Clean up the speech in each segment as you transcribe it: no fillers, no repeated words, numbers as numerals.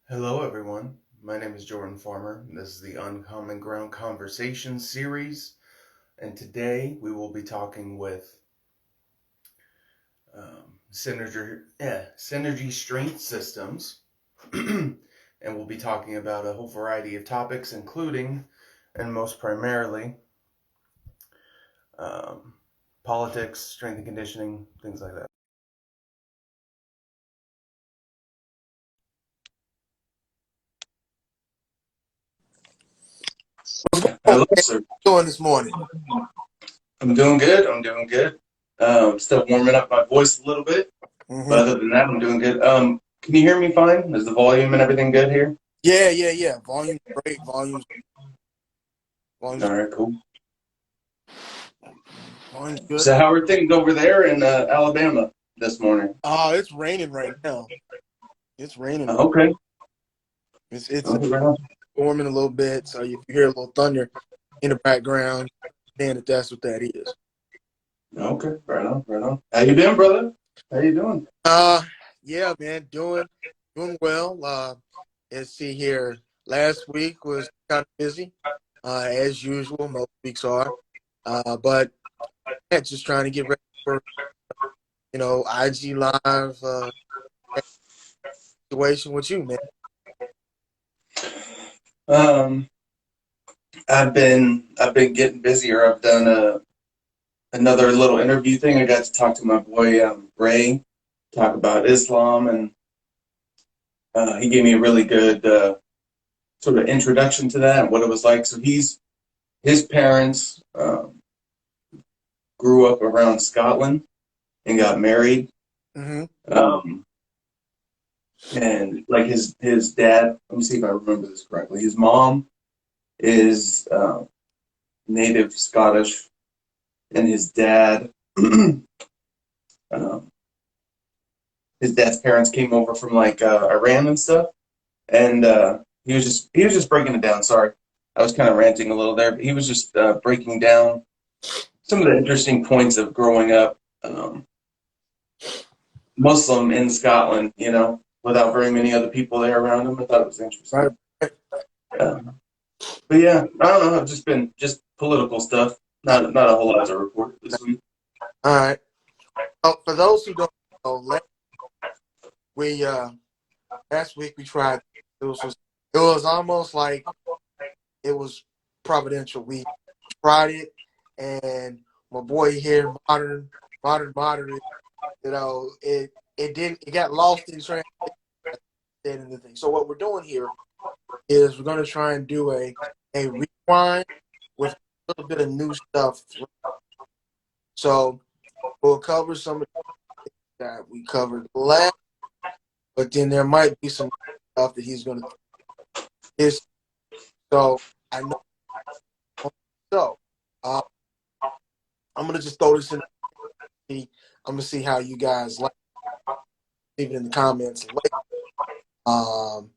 Hello, everyone. My name is Jordan Farmer. This is the Uncommon Ground Conversation series, and today we will be talking with Synergy Strength Systems, and we'll be talking about a whole variety of topics, including, and most primarily, um, politics, strength and conditioning, things like that. What Hello, sir. you doing this morning? I'm doing good. I'm doing good. Still warming up my voice a little bit, but hmm other than that, I'm doing good. Can you hear me fine? Is the volume and everything good here? Yeah. Volume's great. All Volume's, right, cool. volume's good. So how are things over there in Alabama this morning? It's raining right now. It's raining. Okay. It's Okay, right on. storming a little bit, so if you hear a little thunder in the background, then that's what that is. Okay, right on, right on. How you been, brother? How you doing? Uh, yeah, man, doing well. Let's see here. Last week was kind of busy, as usual. Most weeks are. But yeah, just trying to get ready for IG live situation with you, man. Um, I've been getting busier. I've done another little interview thing. I got to talk to my boy Ray, talk about Islam, and he gave me a really good sort of introduction to that and what it was like. So his parents grew up around Scotland and got married. hmm Um, and like his dad, let me see if I remember this correctly. His mom is native Scottish, and um, his dad's parents came over from like Iran and stuff. And he was just breaking it down. Sorry, I was kind of ranting a little there, but he was just breaking down some of the interesting points of growing up um, Muslim in Scotland. Without very many other people there around him. I thought it was Right. interesting. Uh, but yeah, I don't know. I've just been just political stuff. Not a whole lot to report this week. All right. Oh, for those who don't know, we last week we tried. It was almost like it was providential. We tried it, and my boy here, modern moderate, it got lost in translation and the thing. So what we're doing here is we're going to try and do a rewind with a little bit of new stuff. So we'll cover some of that we covered last, but then there might be some stuff that he's going to. Is so I know. So uh, I'm gonna just throw this in. I'm gonna see how you guys like. Leave it in the comments. Um,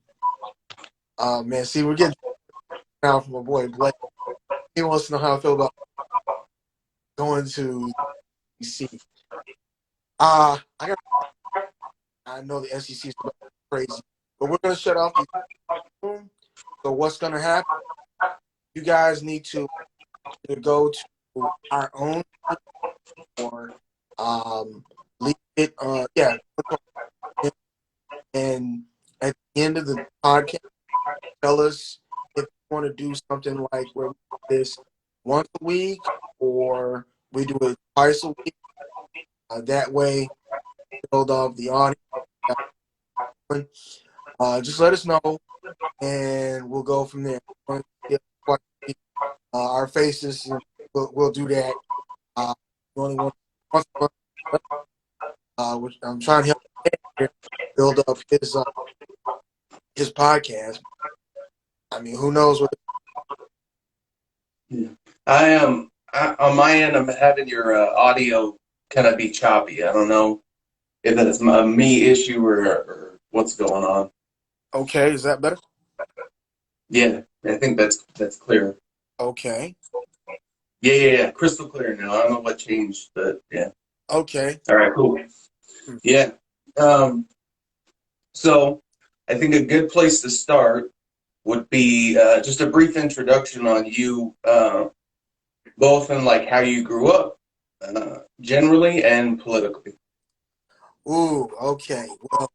man, see, we're getting now from my boy Blake. He wants to know how I feel about going to SEC. I know the SEC is crazy, but we're gonna shut off the Zoom. So what's gonna happen? You guys need to either go to our own or leave it. Yeah, and at the end of the podcast, tell us if you want to do something like where we do this once a week or we do it twice a week. That way, build up the audience. Just let us know, and we'll go from there. Our faces, we'll do that. Only once a month. Which I'm trying to help him build up his podcast. I mean, who knows what? Yeah. On my end. I'm having your audio kind of be choppy. I don't know if that's a me issue or what's going on. Okay, is that better? Yeah, I think that's clear. Okay. Yeah. Crystal clear now. I don't know what changed, but yeah. Okay. All right, cool. Yeah. Um, so I think a good place to start would be just a brief introduction on you, both in like how you grew up, generally and politically. Ooh, okay. Well,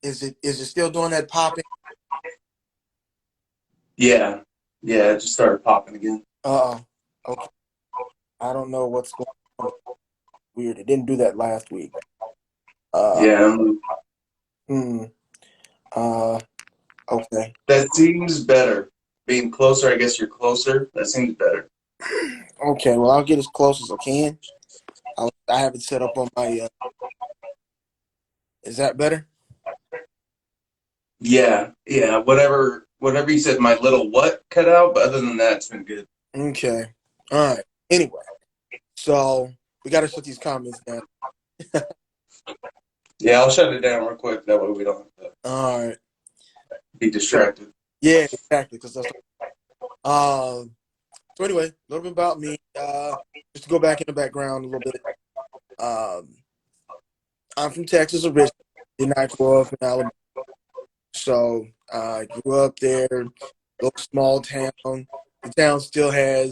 is it still doing that popping? Yeah, yeah, it just started popping again. Okay. I don't know what's going on. Weird. It didn't do that last week. Uh, Yeah, hmm. Uh, okay. that seems better. Being closer, I guess you're closer. That seems better. Okay. Well, I'll get as close as I can. I have it set up on my. Is that better? Yeah, yeah, whatever you said, my little what cut out, but other than that, it's been good. Okay. All right. Anyway, so we got to shut these comments down. Yeah, I'll shut it down real quick. That way we don't have to All right. be distracted. Yeah, exactly. Because that's. So anyway, a little bit about me. Just to go back in the background a little bit. Um, I'm from Texas originally. Did not grow up in Alabama. So I grew up there, little small town. The town still has,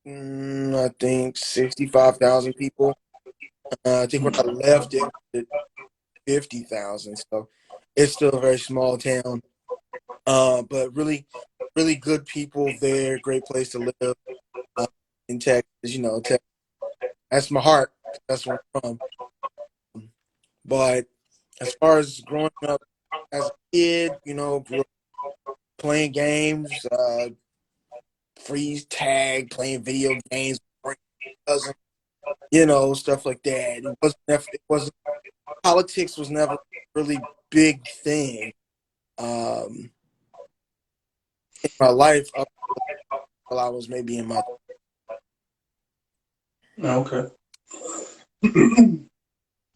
I think, 65,000 people. I think when I left, it was at 50,000. So it's still a very small town. But really, really good people there. Great place to live in Texas. Texas, that's my heart. That's where I'm from. But as far as growing up as a kid, grew up playing games, freeze tag, playing video games, cousins, stuff like that. It wasn't politics was never a really big thing in my life up until I was maybe in my. Okay.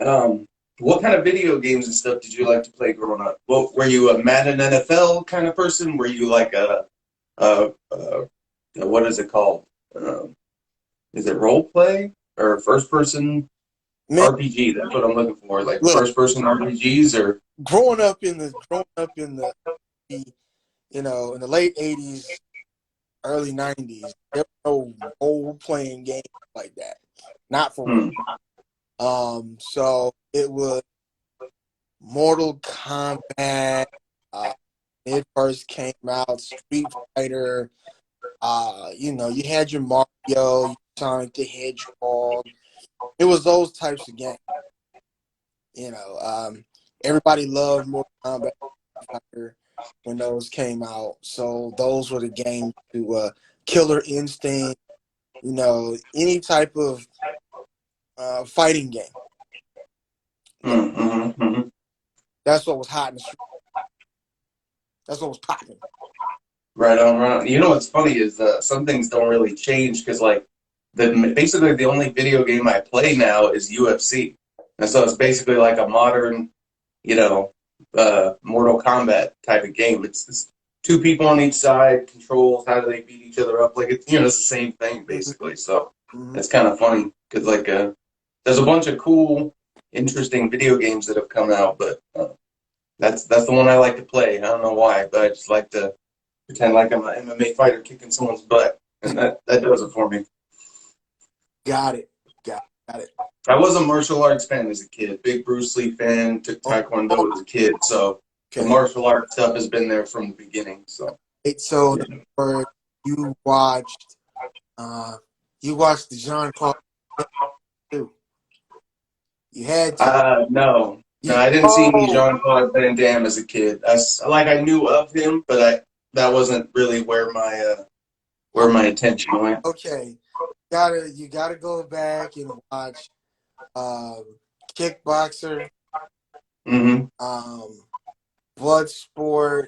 Um, what kind of video games and stuff did you like to play growing up? Well, were you a Madden NFL kind of person? Were you like a what is it called? Is it role play or first person Man, RPG? That's what I'm looking for. Like look, first person RPGs or growing up in the late '80s, early '90s, there was no role playing games like that. Not for real. hmm. So it was Mortal Kombat. Uh, it first came out, Street Fighter. You had your Mario, your Sonic the Hedgehog. It was those types of games. Everybody loved Mortal Kombat Fighter when those came out. So those were the games to Killer Instinct. Any type of fighting game. Mm-hmm. That's what was hot in the street. That's what was popping. Right on, right on. You know what's funny is some things don't really change because like basically the only video game I play now is UFC, and so it's basically like a modern, you know, Mortal Kombat type of game. It's two people on each side, controls, how do they beat each other up? Like it's the same thing basically. So Mm-hmm. it's kind of funny because like there's a bunch of cool, interesting video games that have come out, but that's the one I like to play. I don't know why, but I just like to pretend like I'm an MMA fighter kicking someone's butt, and that does it for me. Got it. Got it. I was a martial arts fan as a kid, big Bruce Lee fan, took Oh, Taekwondo as a kid, so the okay. martial arts stuff has been there from the beginning. So So yeah. where you watched uh you watched the Jean Claude too. You had to. No, no, You, I didn't see any oh, Jean Claude Van Damme as a kid. I knew of him, but that wasn't really where my attention went. okay. You gotta go back and watch um Kickboxer, Mm-hmm. um Bloodsport,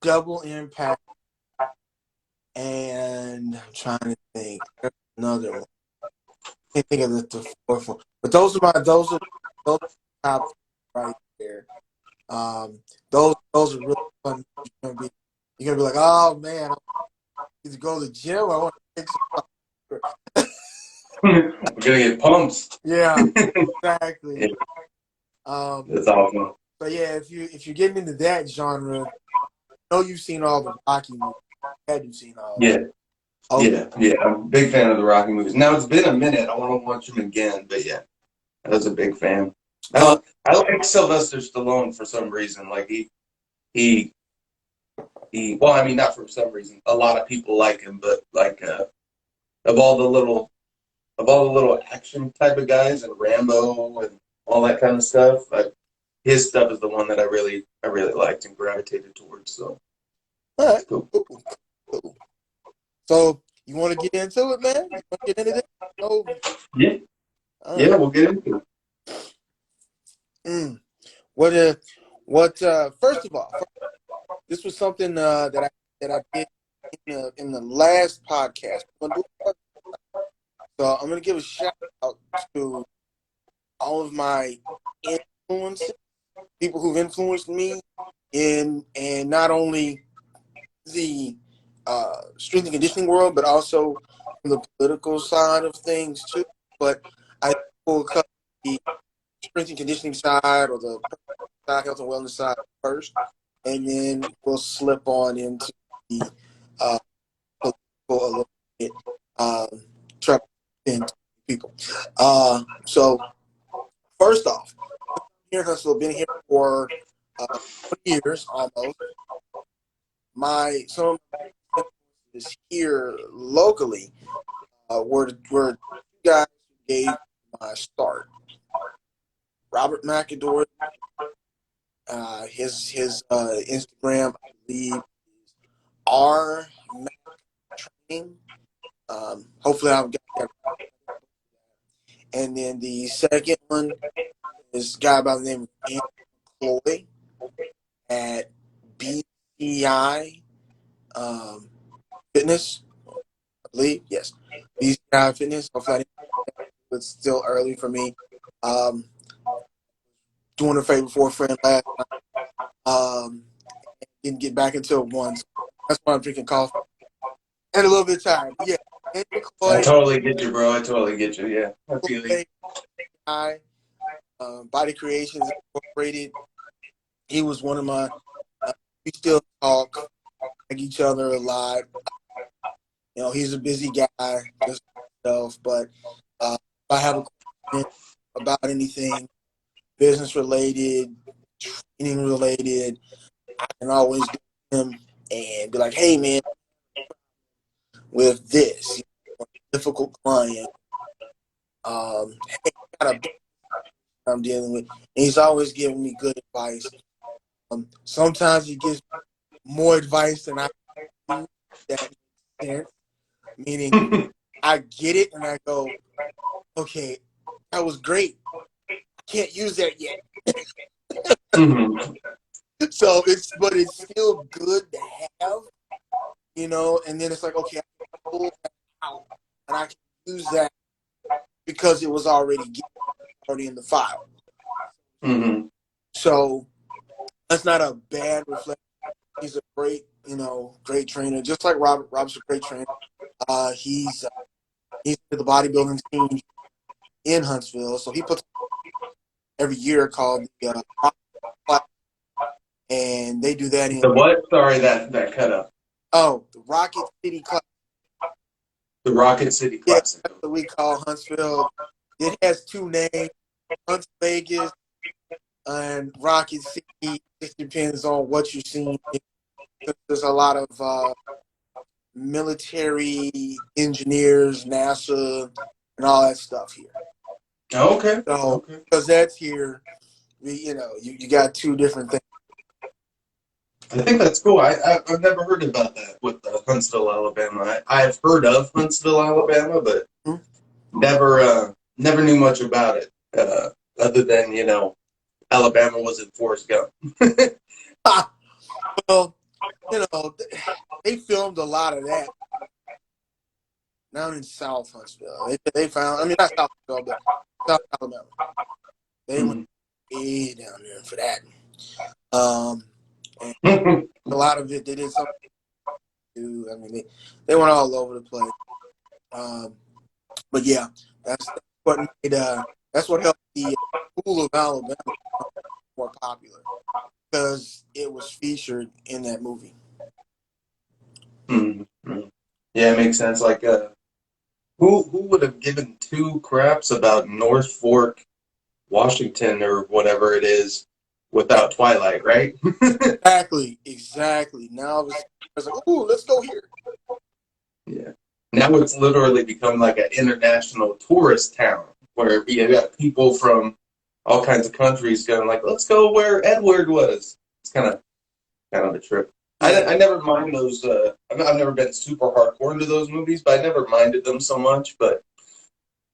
Double Impact, and I'm trying to think. There's another one. Can't think of the fourth one. But those are top right there. Those are really fun. You're gonna be like, oh man, I need to go to the gym. I want to take some. We're gonna get pumps. Yeah, exactly. Yeah. That's awesome. So yeah, if you're getting into that genre, I know you've seen all the Rocky movies. Had you seen all of them? Yeah, Okay. yeah. I'm a big fan of the Rocky movies. Now it's been a minute. I want to watch them again, but yeah, I was a big fan. Uh, I like Sylvester Stallone for some reason. Like he well, I mean, not for some reason. A lot of people like him, but like of all the little action type of guys and Rambo and all that kind of stuff, his stuff is the one that I really liked and gravitated towards. So all that's right. cool. Cool, cool. So you want to get into it, man? You want to get into this? Oh, Yeah, all right. yeah, we'll get into it. Mm. What? What? First of all, this was something that I did in the last podcast. So I'm gonna give a shout out to all of my influences, people who've influenced me in and not only the strength and conditioning world, but also from the political side of things too. But I will cover the strength and conditioning side or the side, health and wellness side first, and then we'll slip on into the uh, political a little bit, try to people. So first off, here in Huntsville, been here for 20 years almost. Some of my influences here locally were two guys who gave my start. Robert McAdory, his Instagram, I believe, is R Training. Hopefully, I've got that. And then the second one is a guy by the name of Andrew Chloe at BCI Fitness, I believe. Yes, BCI Fitness. Hopefully, I didn't, it's still early for me. Doing a favor for a friend last night. Didn't get back until 1. So that's why I'm drinking coffee. And a little bit tired. But yeah, Andrew I Chloe, totally get you, bro. I totally get you. Yeah, I feel you. Body Creations Incorporated. He was one of my. We still talk, like each other a lot. You know, he's a busy guy, just himself. But if I have a question about anything business related, training related, I can always go to him and be like, "Hey, man, with this difficult client, hey, I got a I'm dealing with." And he's always giving me good advice. Sometimes he gives more advice than I do. That makes sense. Meaning, I get it and I go, okay, that was great. I can't use that yet. Mhm. So but it's still good to have, you know. And then it's like, okay, I can pull that out and I can use that because it was already in the file. Mhm. So that's not a bad reflection. He's a great, great trainer, just like Robert. Robert's a great trainer. He's the bodybuilding team in Huntsville, so he puts every year called the and they do that in The what? Sorry, that cut up. the Rocket City Classic. The Rocket City Yeah, Classic. that's what we call Huntsville. It has two names: Hunts Vegas and Rocket City. It just depends on what you're seeing. There's a lot of military engineers, NASA, and all that stuff here. Okay. So Okay. because that's here, you got two different things. I think that's cool. I've never heard about that with Huntsville, Alabama. I've heard of Huntsville, Alabama, but Hmm? never knew much about it. Other than Alabama was in Forrest Gump. Well, they filmed a lot of that down in South Huntsville. They found, I mean, not South Huntsville, but South Alabama. They went Mhm. way down there for that. And Mhm. a lot of it, they did something too. I mean, they went all over the place. But yeah, that's what made that's what helped the pool of Alabama. more popular because it was featured in that movie. Mm-hmm. Yeah, it makes sense. Like, who would have given two craps about North Fork, Washington, or whatever it is, without Twilight, right? Exactly. Now it's like, ooh, let's go here. Yeah. Now it's literally become like an international tourist town where you got people from all kinds of countries going like, let's go where Edward was. It's kind of a trip. Yeah, I never mind those. I've never been super hardcore into those movies, but I never minded them so much. But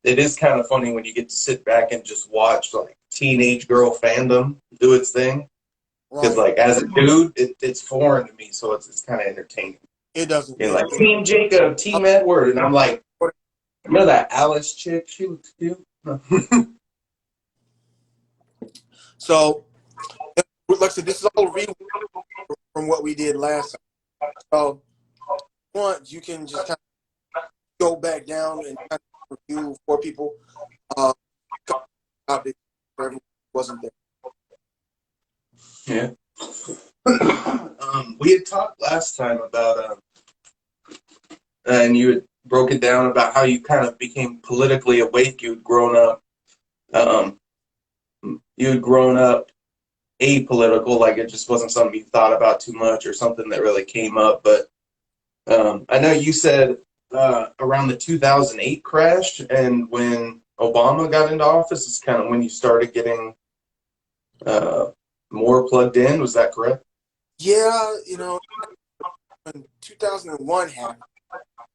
it is kind of funny when you get to sit back and just watch like teenage girl fandom do its thing. Because right. like as a dude, it's foreign to me, so it's kind of entertaining. It doesn't. You're like Team Jacob, Team Edward, and I'm like, remember that Alice chick? She was cute. So, like I said, this is all read from what we did last time. So, once you can just kind of go back down and kind of review for people. Uh, topic for everyone who wasn't there. Yeah. We had talked last time about, and you had broken down about how you kind of became politically awake. Um, you had grown up apolitical, like it just wasn't something you thought about too much or something that really came up. But I know you said around the 2008 crash and when Obama got into office is kind of when you started getting uh, more plugged in. Was that correct? Yeah, when 2001 happened,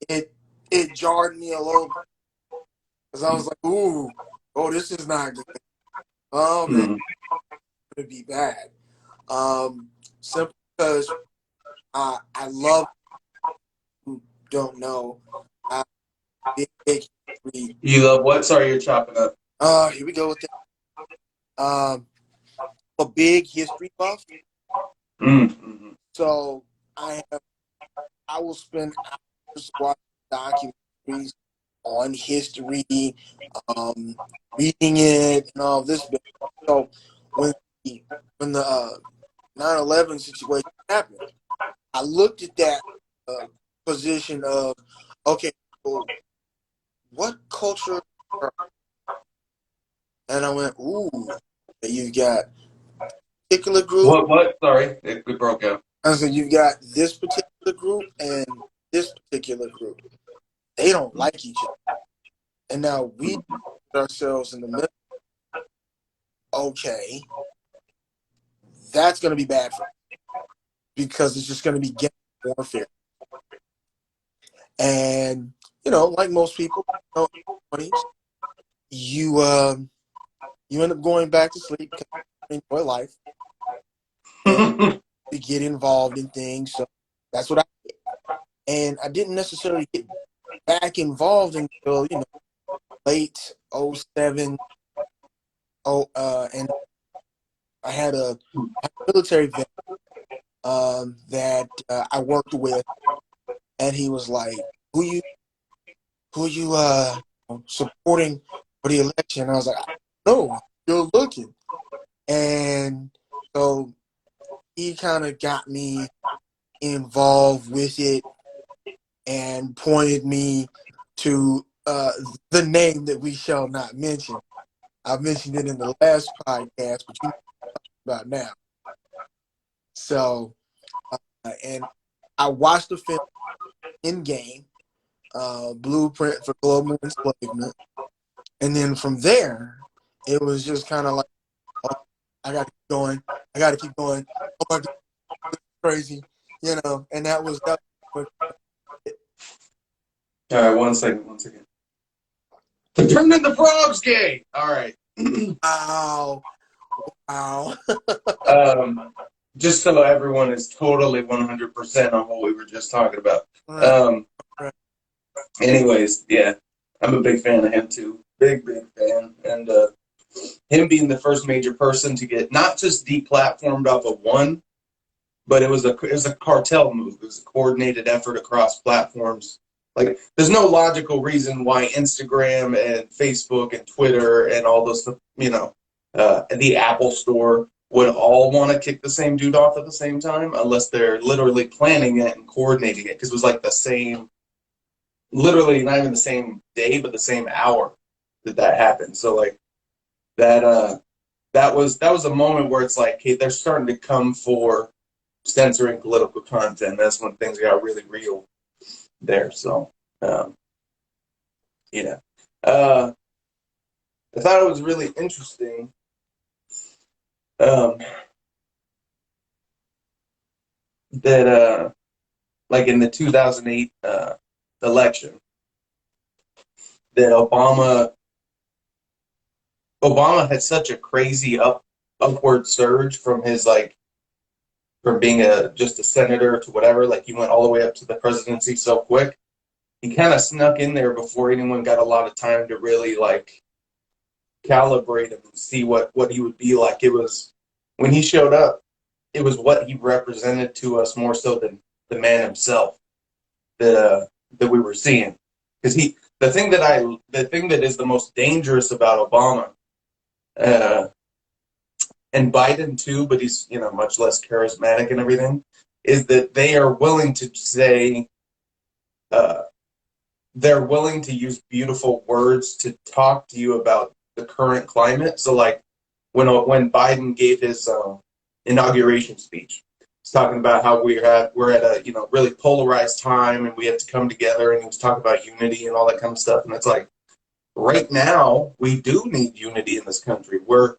it it jarred me a little bit because I was like, ooh, oh, this is not good. Oh man, Mm-hmm. it's gonna be bad. Simply because I love who don't know. I big history. You love what? Sorry, you're chopping up. Here we go with that. A big history buff. Mm-hmm. So I will spend hours watching documentaries on history, um, reading it, and all this. So when when the 9/11 situation happened, I looked at that uh, position of, okay, well, what culture? And I went, ooh, you've got a particular group. What? Sorry, it broke up. I said, you've got this particular group and this particular group. They don't like each other. And now we put ourselves in the middle. Okay, that's going to be bad for us because it's just going to be gang warfare. And like most people, in their 20s, you end up going back to sleep because you enjoy life and you get involved in things. So that's what I did. And I didn't necessarily get back involved until late '07. And I had a military vet that I worked with, and he was like, "Who you supporting for the election?" And I was like, "No, you're looking." And so he kind of got me involved with it and pointed me to the name that we shall not mention. I mentioned it in the last podcast, but you know about now. So, and I watched the film in game, Blueprint for Global Enslavement. And then from there, it was just kind of like, oh, I got to keep going. I got to keep going. Oh my God, this is crazy, and that was All right, one second, one second. Turn in the frogs gay. All right. wow, wow. um, just so everyone is totally 100% on what we were just talking about. Right, Um, right. anyways, yeah, I'm a big fan of him too. Big, big fan. And him being the first major person to get not just deplatformed off of one, but it was a cartel move. It was a coordinated effort across platforms. Like, there's no logical reason why Instagram and Facebook and Twitter and all those, the Apple Store, would all want to kick the same dude off at the same time unless they're literally planning it and coordinating it because it was like the same, literally not even the same day, but the same hour that happened. So like that that was a moment where it's like, hey, they're starting to come for censoring political content. That's when things got really real there. So um, yeah, uh, I thought it was really interesting. Um, that like in the 2008 election, that Obama had such a crazy upward surge from his like from being just a senator to whatever. Like he went all the way up to the presidency so quick. He kind of snuck in there before anyone got a lot of time to really like calibrate him and see what he would be like. It was when he showed up, it was what he represented to us more so than the man himself that we were seeing. Because the thing that is the most dangerous about Obama uh, and Biden too, but he's much less charismatic and everything, is that they are willing to say uh, they're willing to use beautiful words to talk to you about the current climate. So like when Biden gave his inauguration speech, he's talking about how we're at a really polarized time and we have to come together, and he was talking about unity and all that kind of stuff. And it's like right now we do need unity in this country. We're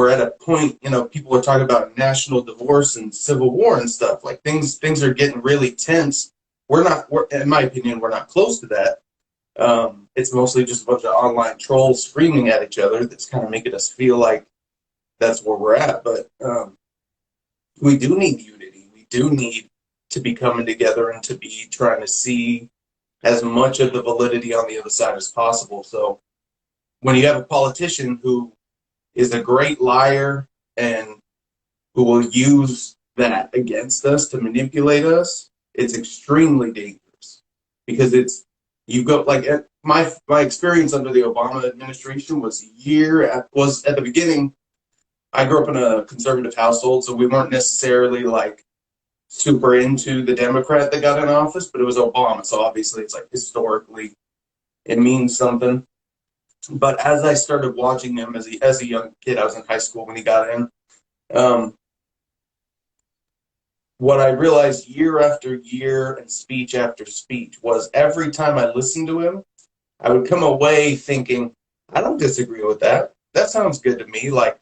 at a point, people are talking about national divorce and civil war and stuff. Like things are getting really tense. In my opinion, we're not close to that. It's mostly just a bunch of online trolls screaming at each other that's kind of making us feel like that's where we're at. But we do need unity. We do need to be coming together and to be trying to see as much of the validity on the other side as possible. So when you have a politician who is a great liar and who will use that against us to manipulate us, it's extremely dangerous because you go like my experience under the Obama administration was at the beginning. I grew up in a conservative household, so we weren't necessarily like super into the Democrat that got in office, but it was Obama, so obviously it's like historically it means something. But as I started watching him as a young kid, I was in high school when he got in. Um, what I realized year after year and speech after speech was every time I listened to him, I would come away thinking, I don't disagree with that. That sounds good to me. Like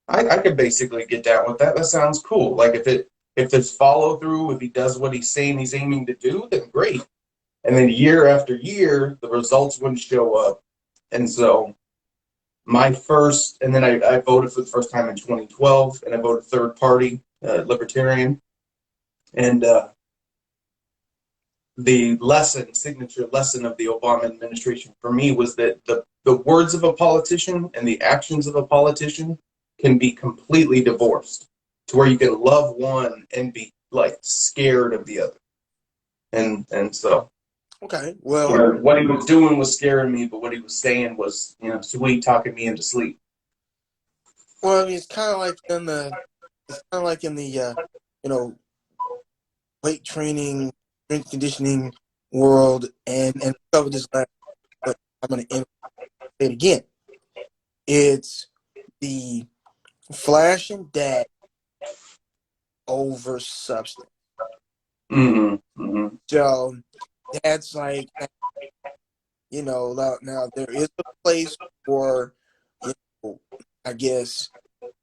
I could basically get down with that. That sounds cool. Like if there's follow through, if he does what he's saying he's aiming to do, then great. And then year after year, the results wouldn't show up. And so and then I voted for the first time in 2012, and I voted third party, libertarian. And the signature lesson of the Obama administration for me was that the words of a politician and the actions of a politician can be completely divorced to where you can love one and be like scared of the other. And so Okay, well, what he was doing was scaring me, but what he was saying was, sweet talking me into sleep. I mean, it's kind of like in the you know, weight training, strength conditioning world, and cover this last, but I'm going to say it again. It's the flash and dash over substance. Mm-hmm. Mm-hmm. So that's like, now there is a place for, you know, I guess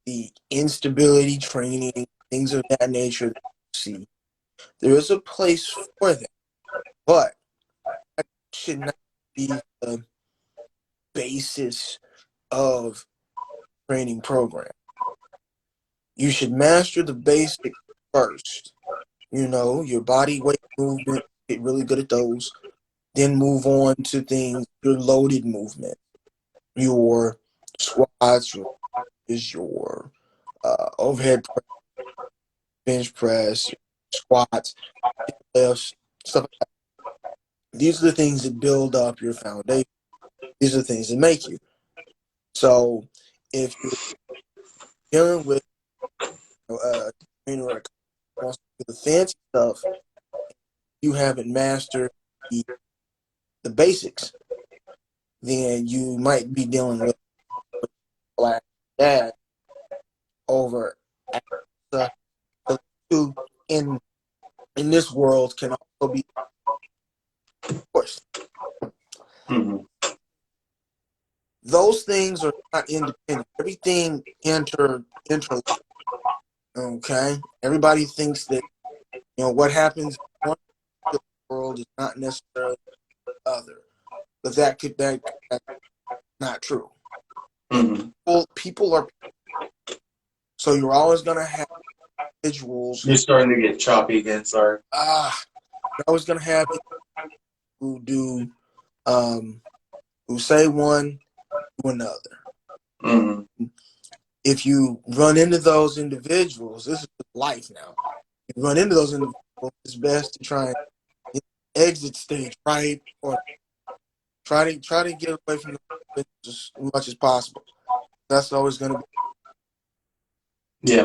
the instability training, things of that nature that you see. There is a place for that, but that should not be the basis of training program. You should master the basics first. Your body weight movement, get really good at those. Then move on to things, your loaded movement, your squats, your overhead press, bench press, squats, lifts, stuff like that. These are the things that build up your foundation. These are the things that make you. So if you're dealing with trainer or a coach wants to do the fancy stuff, you haven't mastered the basics, then you might be dealing with black dad over the two in this world can also be forced. Mm-hmm. Those things are not independent. Everything interlocks. Okay, everybody thinks that what happens in one world is not necessarily the other, but that's not true. Mm-hmm. People are so you're always gonna have individuals. You're starting to get choppy again. Sorry. You're always gonna have who do who say one, do another. Mm-hmm. If you run into those individuals, this is life now. If you run into those individuals, it's best to try and exit stage right, or try to get away from them as much as possible. That's always going to be Yeah,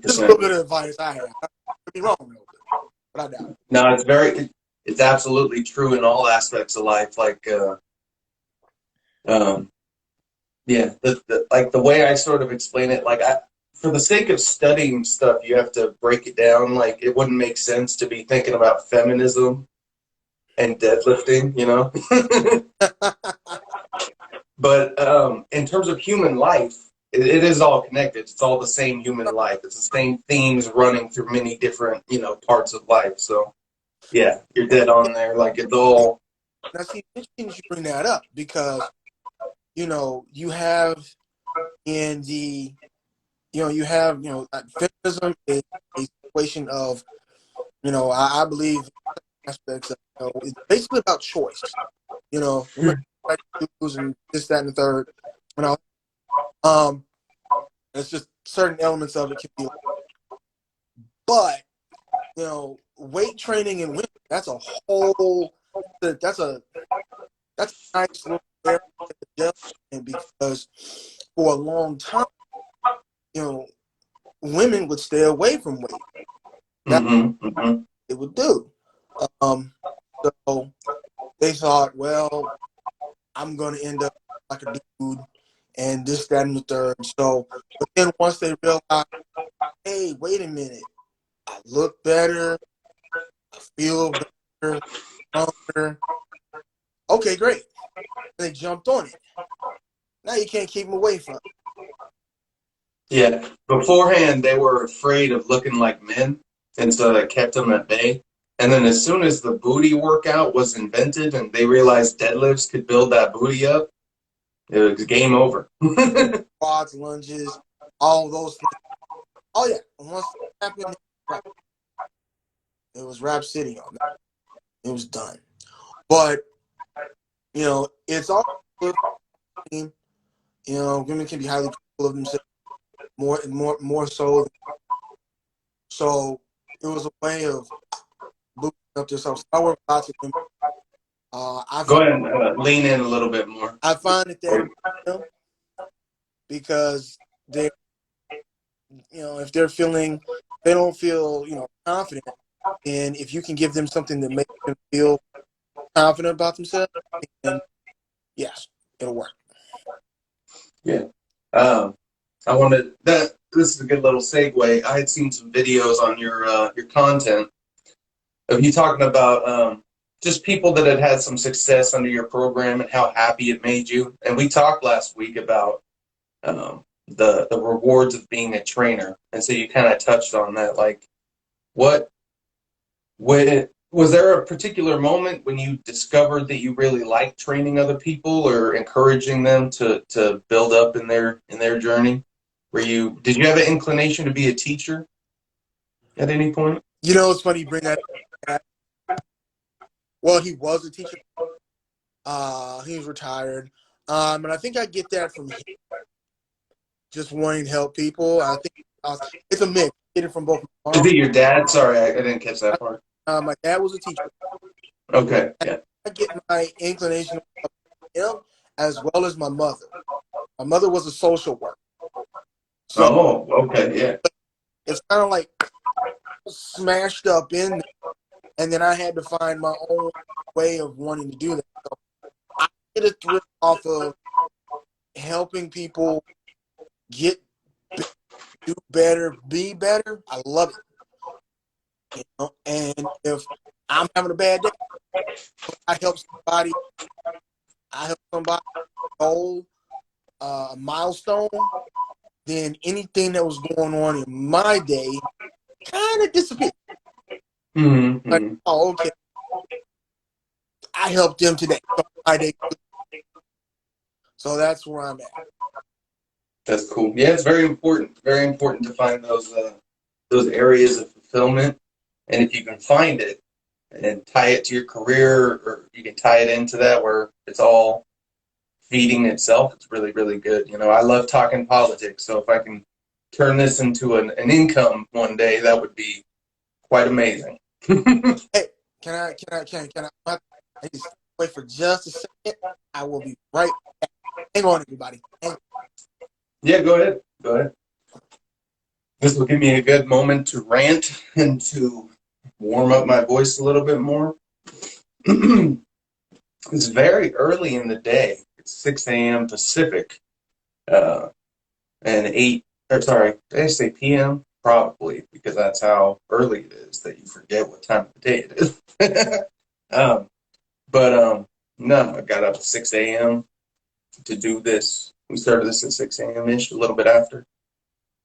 just a little 100%. bit of advice I have. I could be wrong a little bit, but I doubt it. No, it's absolutely true in all aspects of life. Like, um, yeah, like the way I sort of explain it, like for the sake of studying stuff, you have to break it down. Like, it wouldn't make sense to be thinking about feminism and deadlifting, you know? But in terms of human life, it is all connected. It's all the same human life. It's the same themes running through many different, parts of life. So, yeah, you're dead on there. Like, it's all. Now, see, it's interesting you bring that up because you have in the you have feminism is a situation of I believe aspects of it's basically about choice. Women right to choose and this, that, and the third. You know, um, it's just certain elements of it can be, but weight training in women that's a whole that's a nice little area to delve in because for a long time, you know, women would stay away from weight. That's Mm-hmm, mm-hmm. what they would do. Um, so they thought, well, I'm going to end up like a dude and this, that, and the third. So, but then once they realized, hey, wait a minute, I look better, I feel better, stronger. Okay, great. They jumped on it. Now you can't keep them away from it. Yeah. Beforehand, they were afraid of looking like men, and so that kept them at bay. And then as soon as the booty workout was invented and they realized deadlifts could build that booty up, it was game over. Quads, lunges, all those things. Oh yeah, once it happened, it was Rap City on that. It was done. But it's all good. Women can be highly critical of themselves more so. So it was a way of boosting up themselves. I work with lots of women. I Go find ahead and lean in a little bit more. that they're because they if they don't feel confident, and if you can give them something that makes them feel confident about themselves, then yes, it'll work. Yeah. Um, I wanted that. This is a good little segue. I had seen some videos on your content of you talking about just people that had had some success under your program and how happy it made you. And we talked last week about the rewards of being a trainer, and so you kind of touched on that. Like, what when was there a particular moment when you discovered that you really liked training other people or encouraging them to build up in their journey? Did you have an inclination to be a teacher at any point? It's funny you bring that up. Well, he was a teacher. He was retired. And I think I get that from him, just wanting to help people. I think it's a mix. I get it from both my Is mom. it your dad? Sorry, I didn't catch that part. My dad was a teacher. Okay, yeah. I get my inclination from him as well as my mother. My mother was a social worker. So Oh, okay, yeah. it's kind of like smashed up in there, and then I had to find my own way of wanting to do that. So I get a thrill off of helping people get do better, be better. I love it. And if I'm having a bad day, I help somebody. I help somebody goal, a milestone. Then anything that was going on in my day kind of disappeared. Like, Mm-hmm. oh, okay, I helped them today. So my day. So that's where I'm at. That's cool. Yeah, it's very important. Very important to find those areas of fulfillment, and if you can find it and tie it to your career, or you can tie it into that where it's all feeding itself, it's really, really good. I love talking politics, so if I can turn this into an income one day, that would be quite amazing. Hey, can I just wait for just a second? I will be right back. Hang on, everybody. Yeah, go ahead. Go ahead. This will give me a good moment to rant and to warm up my voice a little bit more. It's very early in the day. It's 6 a.m. Pacific, uh, and 8, or sorry, did I say p.m.? Probably, because that's how early it is that you forget what time of the day it is. um, but no, I got up at 6 a.m. to do this. We started this at 6 a.m.-ish, a little bit after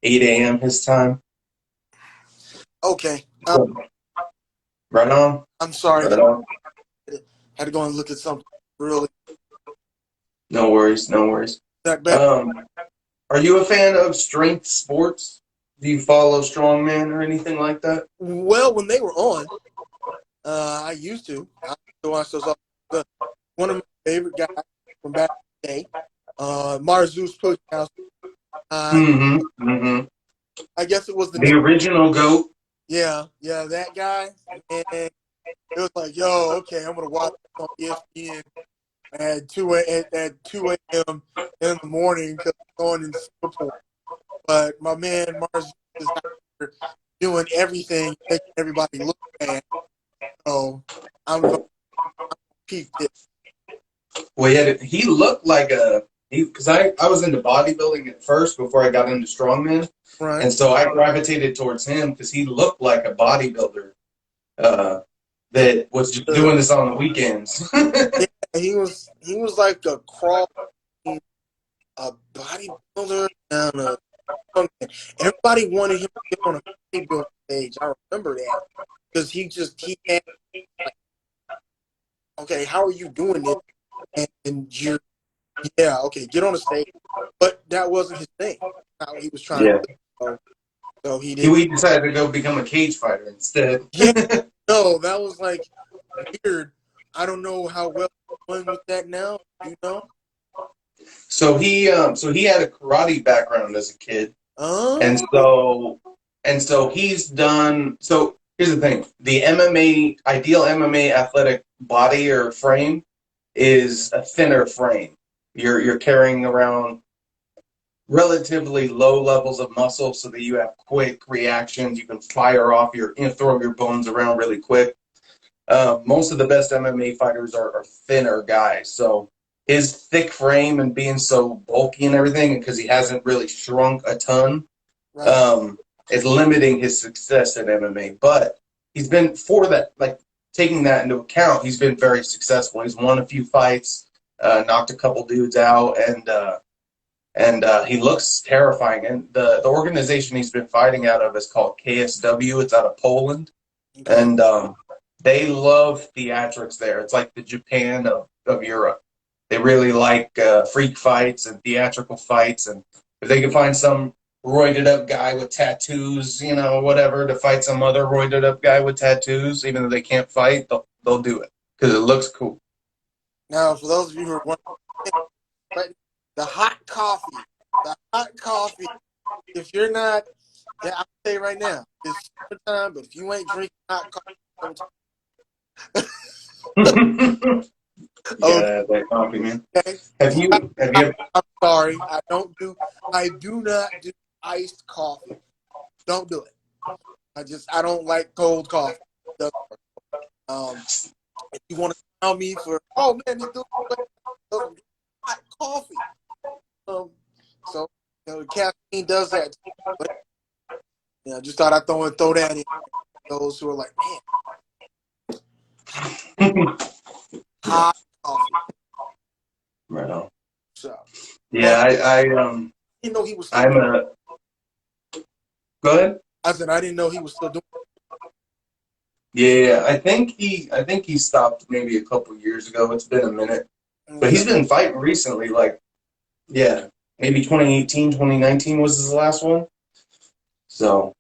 8 a.m. his time. Okay. So, right on, I'm sorry. right on. Had to go and look at something really. No worries, no worries. That bad. Um, are you a fan of strength sports? Do you follow strongman or anything like that? Well, when they were on, I used to. I used to watch those. But one of my favorite guys from back in the day, Marzus Pushhouse. Uh, Mm-hmm. Mm-hmm. I guess it was the name. The original GOAT. Yeah, that guy. And it was like, yo, okay, I'm gonna watch this on ESPN at 2 a.m. in the morning because I'm going in Singapore. But my man Mars is out here doing everything, making everybody look bad. So I'm going to keep this. Well, yeah, he looked like because I was into bodybuilding at first before I got into strongman, Right. and so I gravitated towards him because he looked like a bodybuilder uh, that was just doing this on the weekends. Yeah, he was like a crawl, a bodybuilder, and a everybody wanted him to get on a bodybuilding stage. I remember that because he had like, okay, how are you doing this? And you're yeah, okay, get on the stage. But that wasn't his thing. Not what he was trying to Yeah, do. So he he didn't. we decided to go become a cage fighter instead. Yeah, no, that was like weird. I don't know how well he's doing with that now. You know? So he had a karate background as a kid, and Oh, so he's done. So here's the thing: the MMA ideal MMA athletic body or frame is a thinner frame. You're carrying around relatively low levels of muscle so that you have quick reactions. You can fire off throw your bones around really quick. Most of the best MMA fighters are thinner guys. So his thick frame and being so bulky and everything, because he hasn't really shrunk a ton, right. um, is limiting his success in MMA. But he's been for that, like taking that into account, he's been very successful. He's won a few fights, knocked a couple dudes out, and he looks terrifying. And the organization he's been fighting out of is called KSW. It's out of Poland, Okay. and they love theatrics there. It's like the Japan of Europe. They really like freak fights and theatrical fights, and if they can find some roided up guy with tattoos, whatever, to fight some other roided up guy with tattoos, even though they can't fight, they'll do it because it looks cool. Now, for those of you who are wondering, right, the hot coffee. If you're not, yeah, I'll tell you right now, it's summertime. But if you ain't drinking hot coffee, You okay. gotta have that coffee, man. Okay. Have you have you I'm sorry. I do not do iced coffee. Don't do it. I don't like cold coffee. If you want to tell me for, oh man, this dude hot coffee. So caffeine does that. But I just thought I'd throw that in. Those who are like, man, hot coffee. Right on. So Yeah, I didn't know he was still I'm doing. a. Go ahead. I said I didn't know he was still doing. Yeah, I think he stopped maybe a couple years ago. It's been a minute, but Okay. he's been fighting recently. Like, yeah, maybe 2018, 2019 was his last one. So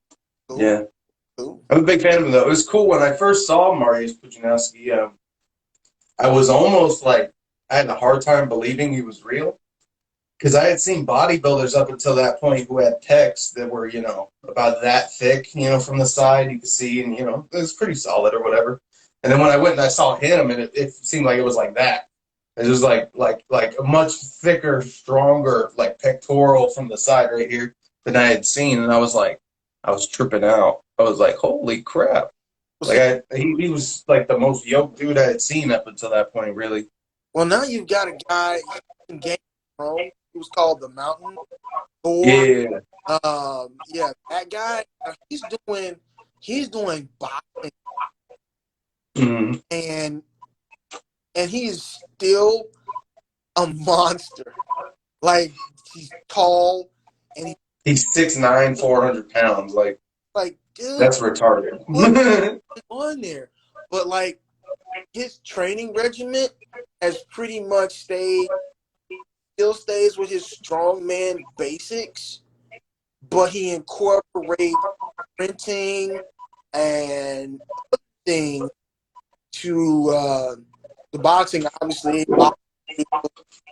Cool. yeah, Cool. I'm a big fan of him though. It was cool when I first saw Mariusz Pudzianowski. I was almost like I had a hard time believing he was real because I had seen bodybuilders up until that point who had pecs that were, about that thick, from the side you could see, and it was pretty solid or whatever. And then when I went and I saw him, and it seemed like it was like that. It was like a much thicker, stronger, like pectoral from the side right here than I had seen, and I was tripping out. I was like, holy crap! Well, see, Like he was like the most yoked dude I had seen up until that point, really. well now you've got a guy in Game of Thrones. He was called the Mountain Thor. Yeah. Yeah, that guy. He's doing boxing, Mhm. and he is still a monster. Like he's tall, and he's He's 6'9", 400 pounds. like, dude, That's retarded. what's on there? But like his training regimen has pretty much still stays with his strongman basics, but he incorporates printing and things to the boxing. Obviously,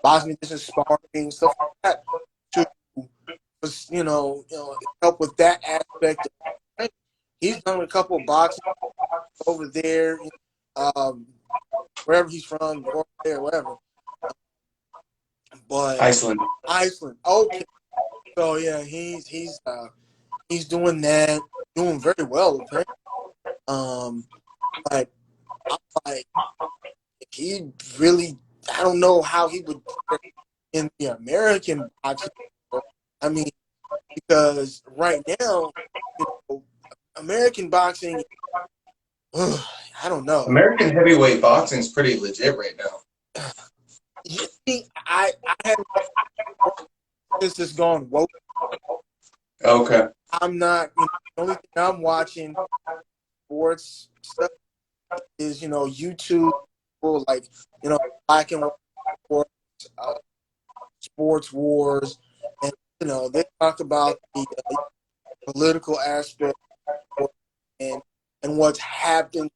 boxing is sparring, stuff like that, to help with that aspect. He's done a couple of boxing over there, um, wherever he's from, Norway or whatever. But Iceland. Iceland, okay. So yeah, he's doing that, doing very well apparently. Um, but I'm like, he really, I don't know how he would fare in the American boxing world. I mean, because right now, American boxing, I don't know. American heavyweight boxing is pretty legit right now. You see, I haven't since it's gone woke. Okay. I'm not. The only thing I'm watching sports stuff is YouTube or like black and white sports, sports wars, and they talk about the political aspect and what's happened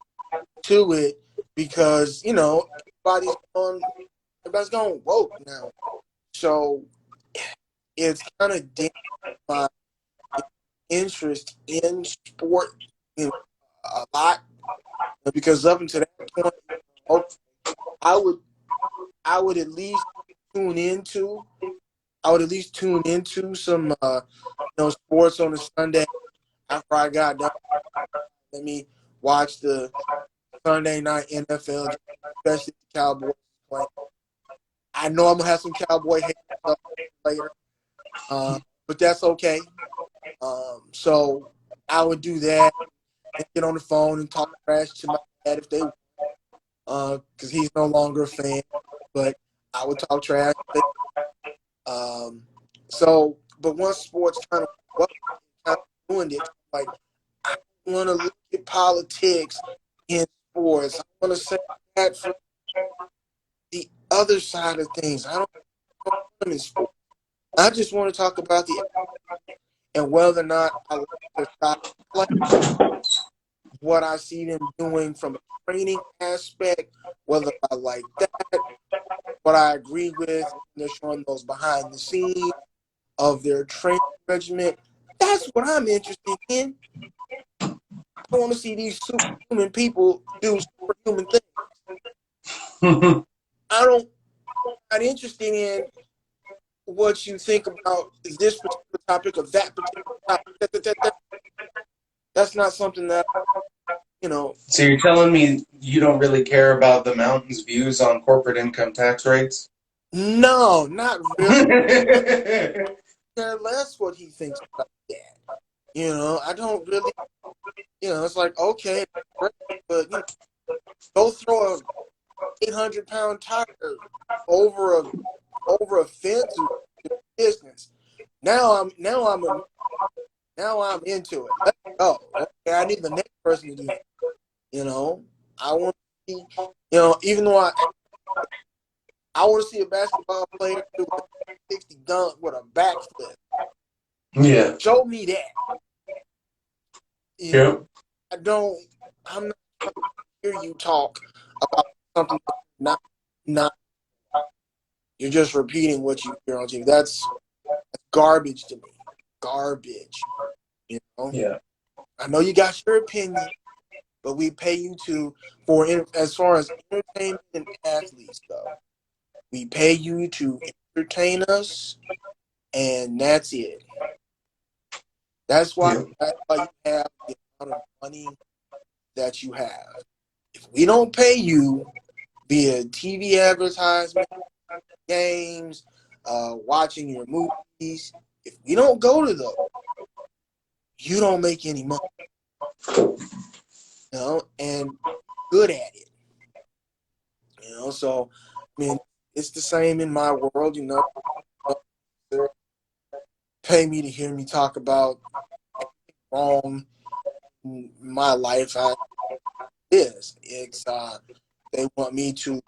to it because everybody's going woke now, so it's kind of dampened my interest in sport a lot because up until that point, I would I would at least tune into some sports on a Sunday after I got done. Let me watch the Sunday night NFL, especially the Cowboys playing. I know I'm gonna have some Cowboy hate stuff later, but that's okay. So I would do that and get on the phone and talk trash to my dad if they because he's no longer a fan, but I would talk trash. But once sports kind of ruined it, like I want to look at politics in sports. I want to say that for the other side of things. I don't want them in sports. I just want to talk about and whether or not I like their style of play, what I see them doing from a training aspect, whether I like that, what I agree with, they're showing those behind the scenes of their training regimen. That's what I'm interested in. I want to see these superhuman people do superhuman things. I'm not interested in what you think about this particular topic or that particular topic. that's not something that, you know, So you're telling me you don't really care about the mountain's views on corporate income tax rates? no, not really. Care less what he thinks about that. You know, I don't really, it's like, okay, great, but, go throw a 800-pound tire over a fence or distance. Now I'm into it. Let's go. Okay, I need the next person to do that. You know, I want to see, even though I want to see a basketball player do a 60 dunk with a backflip. Yeah. Show me that. You know, Yep. I'm not trying to hear you talk about something that's not, you're just repeating what you hear on TV. That's garbage to me. Garbage. You know, Yeah. I know you got your opinion, but we pay you as far as entertainment and athletes go. We pay you to entertain us, and that's it. Yep. That's why you have the amount of money that you have. If we don't pay you via TV advertisement, games, watching your movies, if we don't go to those, you don't make any money. And good at it. So I mean, it's the same in my world. Pay me to hear me talk about wrong in my life. It's they want me to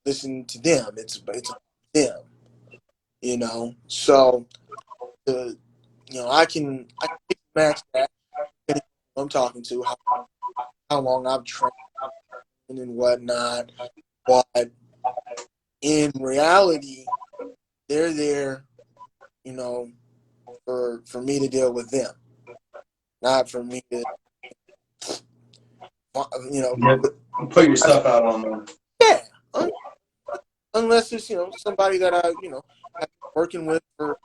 listen to them. It's about them. So the I can match that depending on who I'm talking to, how long I've trained and whatnot. But in reality, they're there, you know, for me to deal with them, not for me to, Yep. Put your stuff out on them. yeah, unless it's somebody that I've been working with for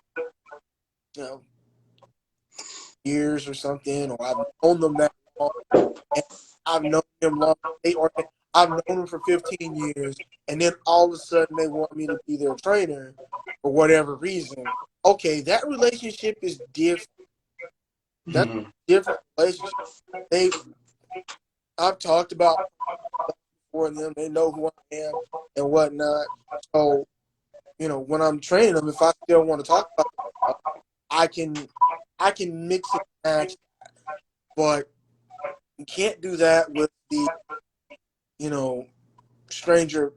you know years or something, or I've known them that long, and I've known him long, or I've known him for 15 years, and then all of a sudden they want me to be their trainer for whatever reason. Okay, that relationship is different. That's Mhm. a different relationship. I've talked about for them. They know who I am and whatnot. So, when I'm training them, if I still want to talk about it, I can mix and match, but you can't do that with the stranger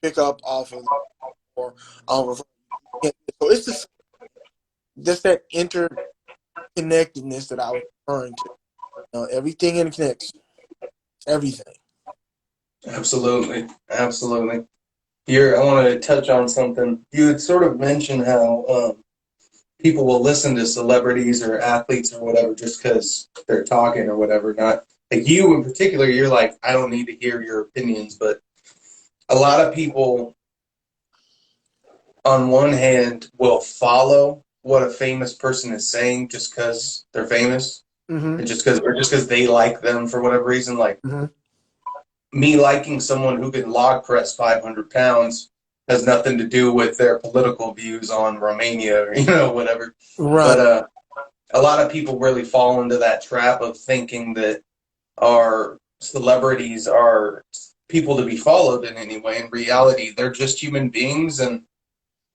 pick up off of or refer. So it's just that interconnectedness that I was referring to. Everything interconnects. Everything. Absolutely. Absolutely. I wanted to touch on something. You had sort of mentioned how people will listen to celebrities or athletes or whatever just because they're talking or whatever. Not like you in particular. You're like, I don't need to hear your opinions, but a lot of people, on one hand, will follow what a famous person is saying just because they're famous, Mm-hmm. and just because they like them for whatever reason. Like Mm-hmm. me liking someone who can log press 500 pounds has nothing to do with their political views on Romania or whatever. Right. But a lot of people really fall into that trap of thinking that our celebrities are people to be followed in any way. In reality, they're just human beings, and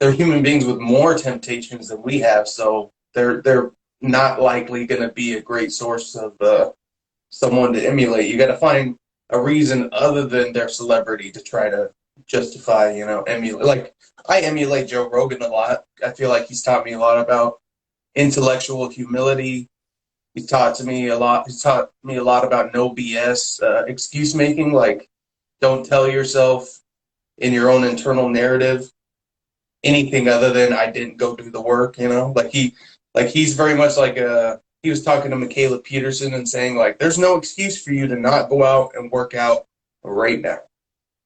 they're human beings with more temptations than we have. So they're not likely going to be a great source of someone to emulate. You got to find a reason other than their celebrity to try to justify, emulate. Like I emulate Joe Rogan a lot. I feel like he's taught me a lot about intellectual humility. He's taught me a lot. He's taught me a lot about no BS, excuse making. Like, don't tell yourself in your own internal narrative anything other than I didn't go do the work. He's very much like he was talking to Michaela Peterson and saying like, there's no excuse for you to not go out and work out right now.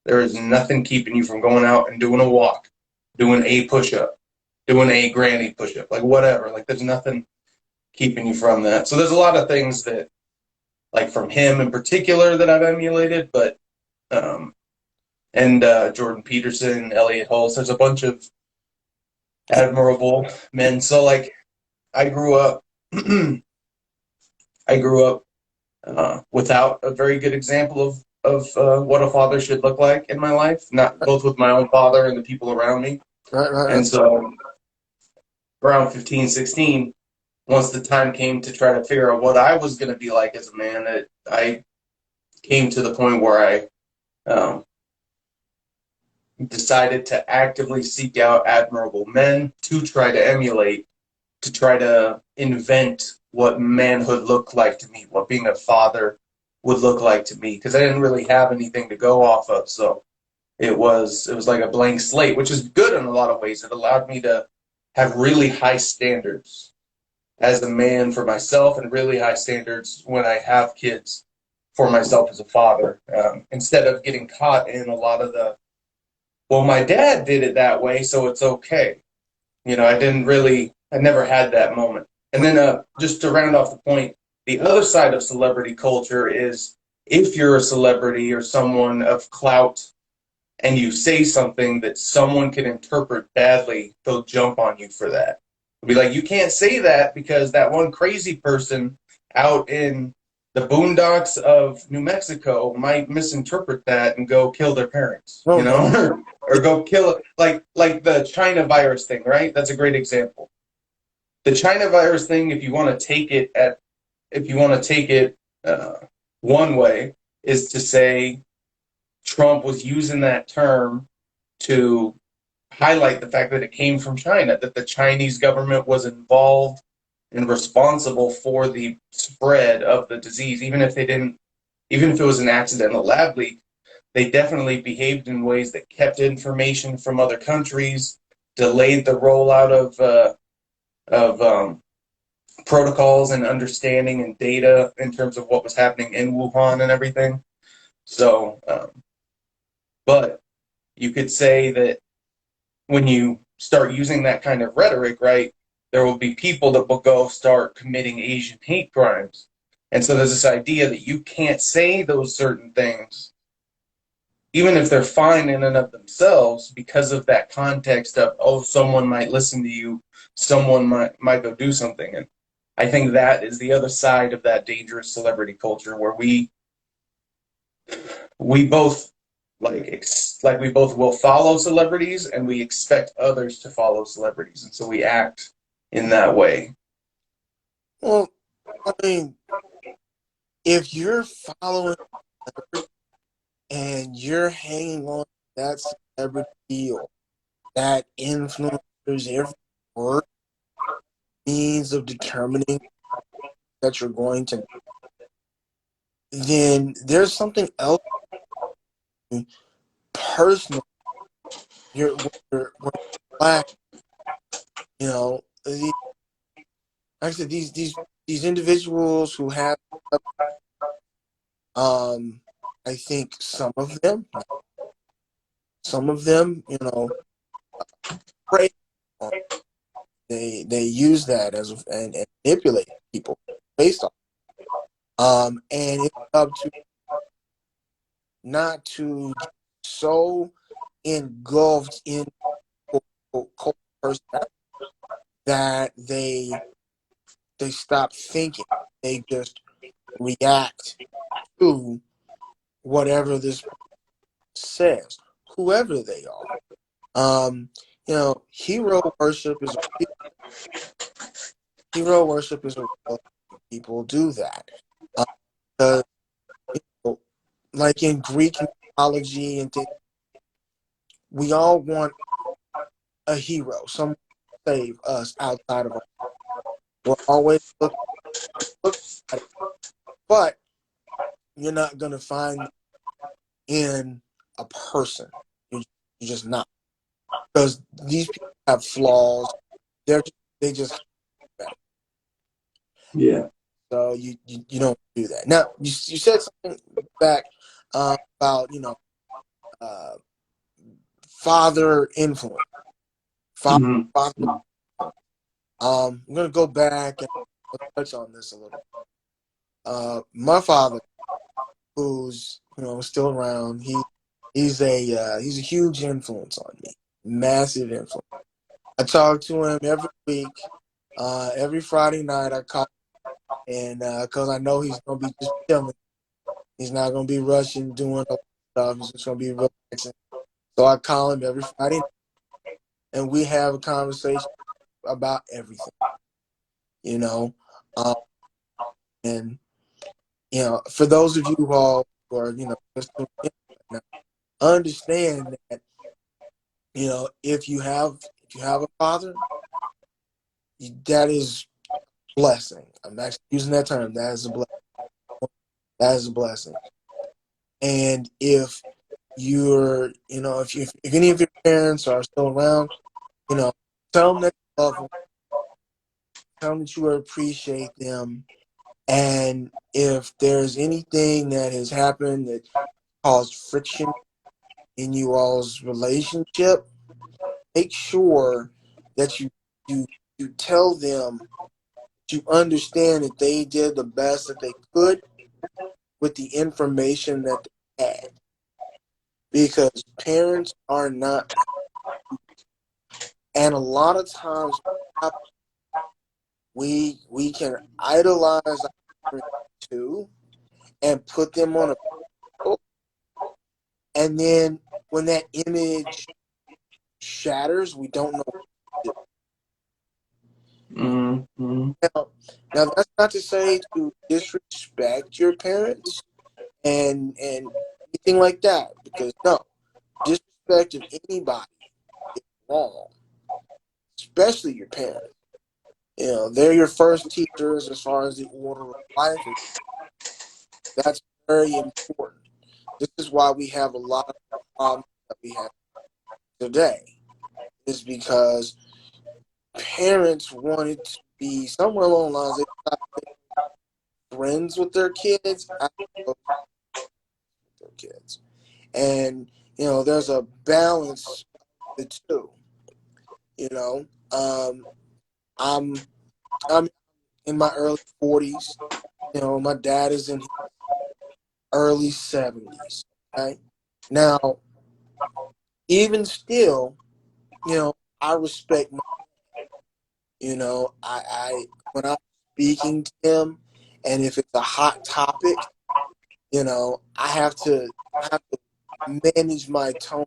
There is nothing keeping you from going out and doing a walk, doing a push up, doing a granny push up, like whatever. Like, there's nothing keeping you from that. So there's a lot of things that like from him in particular that I've emulated, but um, and Jordan Peterson, Elliot Hulse. There's a bunch of admirable men. So like I grew up, I grew up without a very good example of what a father should look like in my life, not both with my own father and the people around me. Right. And so around 15, 16, once the time came to try to figure out what I was going to be like as a man, I came to the point where I decided to actively seek out admirable men to try to emulate, to try to invent what manhood looked like to me, what being a father would look like to me, because I didn't really have anything to go off of. So it was like a blank slate, which is good in a lot of ways. It allowed me to have really high standards as a man for myself and really high standards when I have kids for myself as a father, instead of getting caught in a lot of the, well, my dad did it that way, so it's okay. I never had that moment. And then just to round off the point, the other side of celebrity culture is if you're a celebrity or someone of clout and you say something that someone can interpret badly, they'll jump on you for that. They'll be like, you can't say that because that one crazy person out in the boondocks of New Mexico might misinterpret that and go kill their parents, No, no. or go kill, like the China virus thing, right? That's a great example. The China virus thing, if you want to take it one way, is to say Trump was using that term to highlight the fact that it came from China, that the Chinese government was involved and responsible for the spread of the disease, even if it was an accidental lab leak. They definitely behaved in ways that kept information from other countries, delayed the rollout of protocols and understanding and data in terms of what was happening in Wuhan and everything. So, but you could say that when you start using that kind of rhetoric, right, there will be people that will go start committing Asian hate crimes. And so there's this idea that you can't say those certain things, even if they're fine in and of themselves, because of that context of, oh, someone might listen to you, someone might go do something. And I think that is the other side of that dangerous celebrity culture where we both like we both will follow celebrities and we expect others to follow celebrities, and so we act in that way. Well, I mean, if you're following and you're hanging on to that celebrity or that influencer's every word means of determining that you're going to, then there's something else personal. When you're black, you know, like I said, these individuals who have, um, I think some of them, prey on. They use that and manipulate people based on. And it's up to not to get so engulfed in culture personality that they stop thinking. They just react to whatever this person says, whoever they are. Um, hero worship is a real thing. People do that. Uh, like in Greek mythology and things, we all want a hero, someone to save us outside of our. We're always look at it, but you're not gonna find in a person. You're, you're just not, because these people have flaws. They just better. Yeah. So you don't do that. Now you said something back about uh, father influence. Father, Mm-hmm. father. I'm gonna go back and touch on this a little. My father, who's still around, he's a huge influence on me, massive influence. I talk to him every week, every Friday night. I call, and because I know he's gonna be just chilling, he's not gonna be rushing, doing a lot of stuff. He's just gonna be relaxing. So I call him every Friday night, and we have a conversation about everything, you know. Um, and for those of you who are just tuning in right now, understand that if you have a father, that is a blessing. I'm actually using that term. That is a blessing. That is a blessing. And if you're, if any of your parents are still around, you know, tell them that you love them, tell them that you appreciate them, and if there's anything that has happened that caused friction in you all's relationship, make sure that you you tell them you understand that they did the best that they could with the information that they had, because parents are not, and a lot of times we can idolize our parents too and put them on a pedestal, and then when that image shatters, we don't know what to Mm-hmm. do. Now that's not to say to disrespect your parents and anything like that, because no, disrespect of anybody is wrong, especially your parents. They're your first teachers as far as the order of life. That's very important. This is why we have a lot of problems that we have today, is because parents wanted to be somewhere along the lines. They stopped being friends with their kids, as opposed to their kids, and there's a balance of the two. You know, I'm I'm in my early 40s. My dad is in his early 70s. Okay, now even still, I respect my. I when I'm speaking to him, and if it's a hot topic, I have to manage my tone.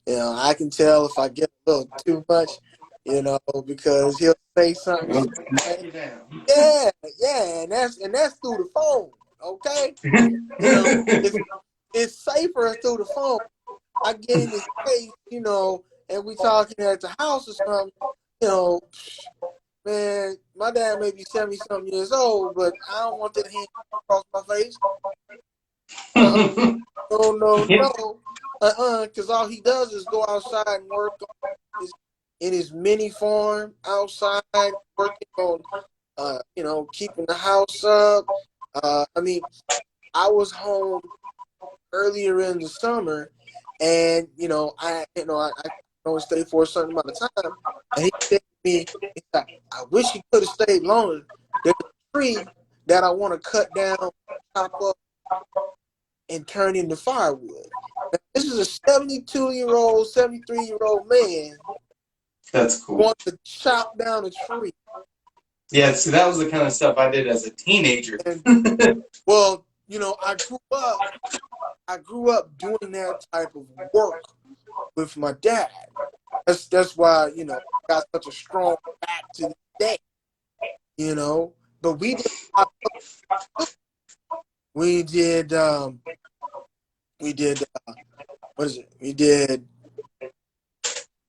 I can tell if I get a little too much, because he'll say something. Knock And, you down. yeah, yeah, and that's through the phone. Okay, it's it's safer through the phone. I get in his face, and we talking at the house or something. You know, Man, my dad may be 70 something years old, but I don't want that hand across my face. Uh, no, no, no. Because all he does is go outside and work on in his mini farm outside, working on, keeping the house up. I mean, I was home earlier in the summer, and I only stayed for a certain amount of time, and he said to me, he said, "I wish he could have stayed longer. There's a tree that I want to cut down, chop up, and turn into firewood." Now, this is a 72-year-old, 73-year-old man That's cool. wants to chop down a tree, Yeah, see, that was the kind of stuff I did as a teenager. and well, I grew up doing that type of work with my dad. That's why I got such a strong back to the day. But we did a lot of- we did what is it? We did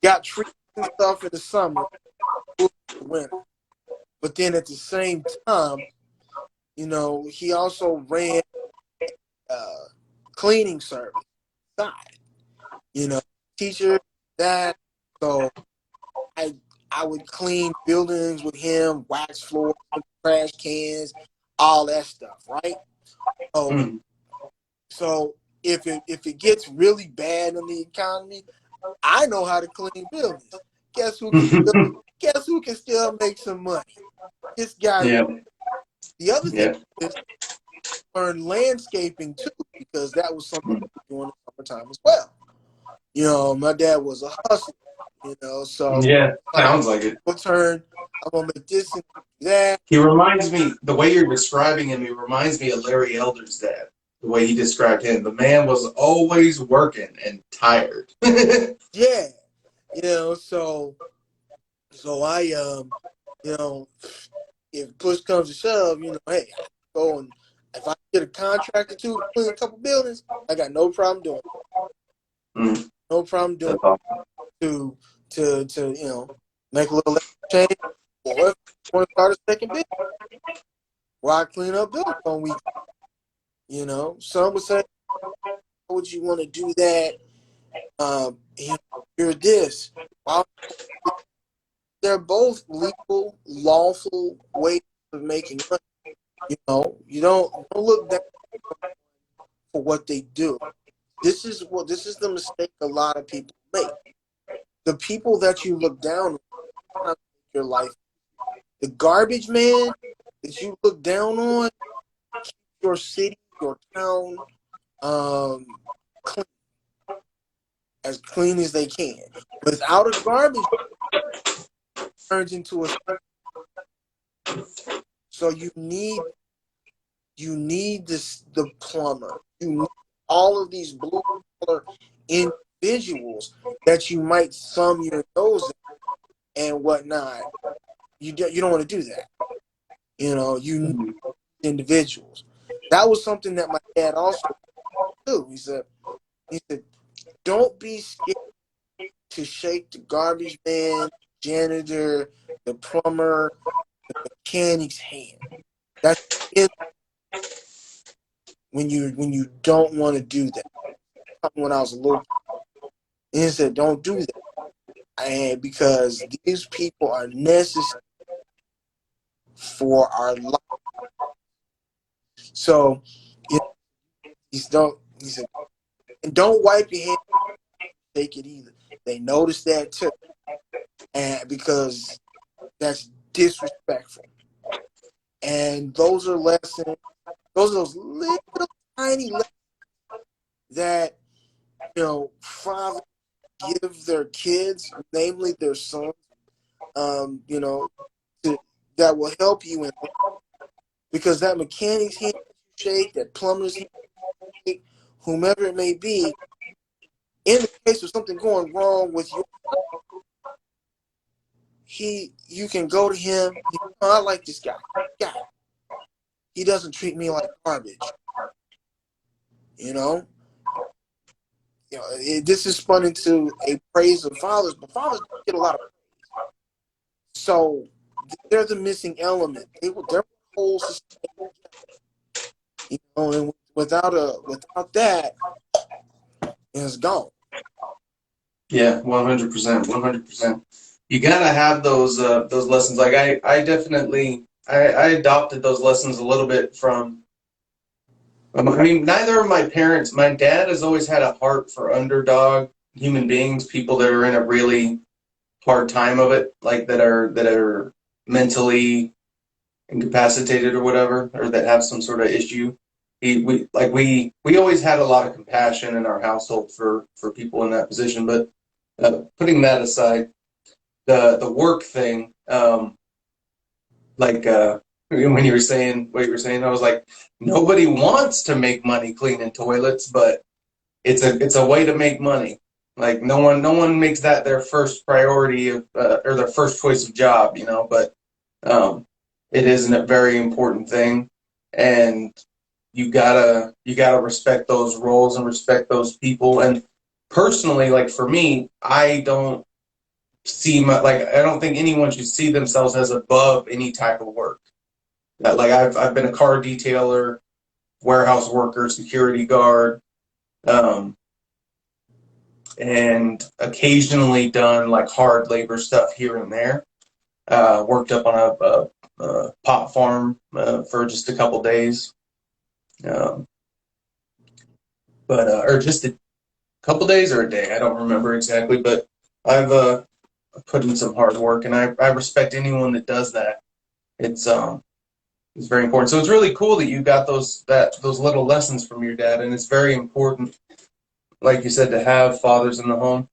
got trees and stuff in the summer, in the winter. But then at the same time, he also ran uh, cleaning service side. Teacher that. So I I would clean buildings with him, wax floors, trash cans, all that stuff, right? So Mm. so if it gets really bad in the economy, I know how to clean buildings. Guess who can still guess who can still make some money? This guy. Yeah. The other thing Yeah. is learn landscaping too, because that was something during the summertime as well. You know, my dad was a hustler, you know, so Yeah. like, Sounds like it. what turn, I'm gonna make this and that. He reminds me, the way you're describing him, he reminds me of Larry Elder's dad. The way he described him. The man was always working and tired. Yeah. You know, so I you know, if push comes to shove, you know, hey, I go and if I get a contract or two to clean a couple buildings, I got no problem doing it. Mm, No problem doing that's awesome. to you know, make a little change, or if I want to start a second business where I clean up buildings on weekends. You know, some would say, why would you want to do that? You know, you're this. Well, they're both legal, lawful ways of making money. You know, you don't look down for what they do. This is the mistake a lot of people make. The people that you look down on make your life. The garbage man that you look down on, keep your city, your town, clean, as clean as they can. Without a garbage, it turns into a. So you need this the plumber. You need all of these blue collar individuals that you might thumb your nose at and whatnot. You don't want to do that. You know, you need individuals. That was something that my dad also do. He said, don't be scared to shake the garbage man, janitor, the plumber, the mechanic's hand. That's it when you don't want to do that. When I was a little, and he said, don't do that, and because these people are necessary for our life. So, you know, he said, and don't wipe your hands, take it either. They notice that too, and because that's disrespectful. And those are lessons. Those are those little tiny lessons that you know fathers give their kids, namely their sons. You know, to, that will help you in because that mechanic's hand you shake, that plumber's hand you shake, whomever it may be, in the case of something going wrong with your you can go to him. I like this guy. Yeah, he doesn't treat me like garbage. You know, this is spun into a praise of fathers, but fathers don't get a lot of praise. So they're the missing element. They're whole society. You know, and without that, it's gone. Yeah, 100%, 100%. You gotta have those lessons. Like I definitely I adopted those lessons a little bit from. I mean, neither of my parents. My dad has always had a heart for underdog human beings, people that are in a really hard time of it, like that are mentally incapacitated or whatever, or that have some sort of issue. We always had a lot of compassion in our household for people in that position. But putting that aside, the work thing, like when you were saying what you were saying, I was like, nobody wants to make money cleaning toilets, but it's a way to make money. Like no one makes that their first priority of or their first choice of job, you know. But um, it is a very important thing, and you gotta respect those roles and respect those people. And personally, like for me, I don't think anyone should see themselves as above any type of work. Like I've been a car detailer, warehouse worker, security guard, um, and occasionally done like hard labor stuff here and there. Worked up on a pot farm for just a couple days, um, but or just a couple days or a day, I don't remember exactly. But I've put in some hard work, and I respect anyone that does that. It's It's very important. So it's really cool that you got those little lessons from your dad, and it's very important, like you said, to have fathers in the home.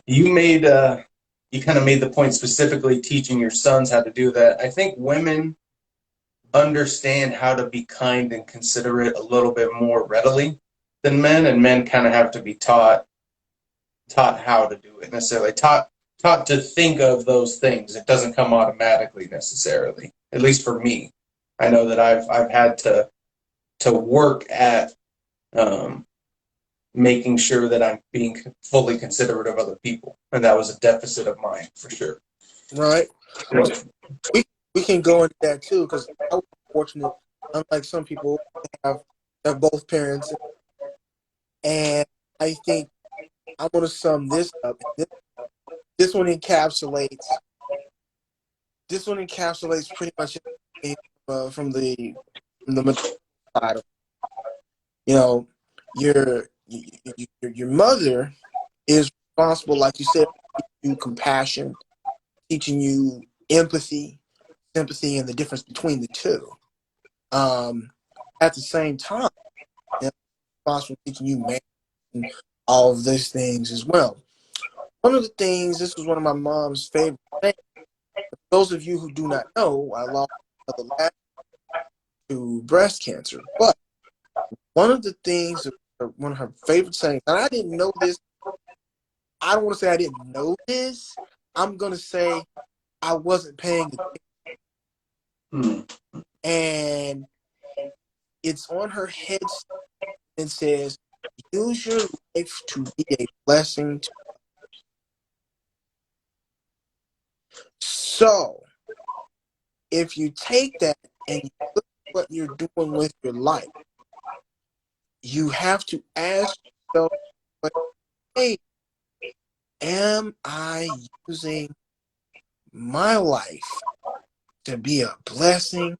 You made you kind of made the point specifically teaching your sons how to do that. I think women understand how to be kind and considerate a little bit more readily than men, and men kind of have to be taught how to do it necessarily, taught to think of those things. It doesn't come automatically necessarily. At least for me, I know that I've had to work at um, making sure that I'm being fully considerate of other people, and that was a deficit of mine for sure. Right. We we can go into that too, because I was fortunate, unlike some people, have both parents, and I think I'm going to sum this up. This one encapsulates. This one encapsulates pretty much everything, from the maternal side. You know, your mother is responsible, like you said, teaching you compassion, teaching you empathy, sympathy, and the difference between the two. Um, at the same time, they're responsible for teaching you man and all of those things as well. One of the things, this was one of my mom's favorite things. For those of you who do not know, I lost my mother last to breast cancer. But one of the things, one of her favorite sayings, and I didn't know this. I don't want to say I didn't know this. I'm going to say I wasn't paying attention. And it's on her head and says, use your life to be a blessing. So if you take that and you look at what you're doing with your life, you have to ask yourself, hey, am I using my life to be a blessing to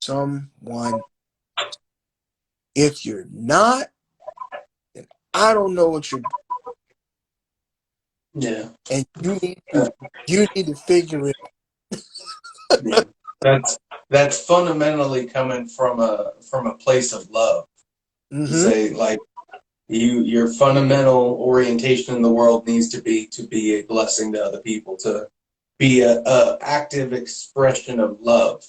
someone? If you're not, then I don't know what you're doing. Yeah, And you need to figure it out. yeah. That's fundamentally coming from a place of love. To Mm-hmm. say like your fundamental orientation in the world needs to be a blessing to other people, to be a active expression of love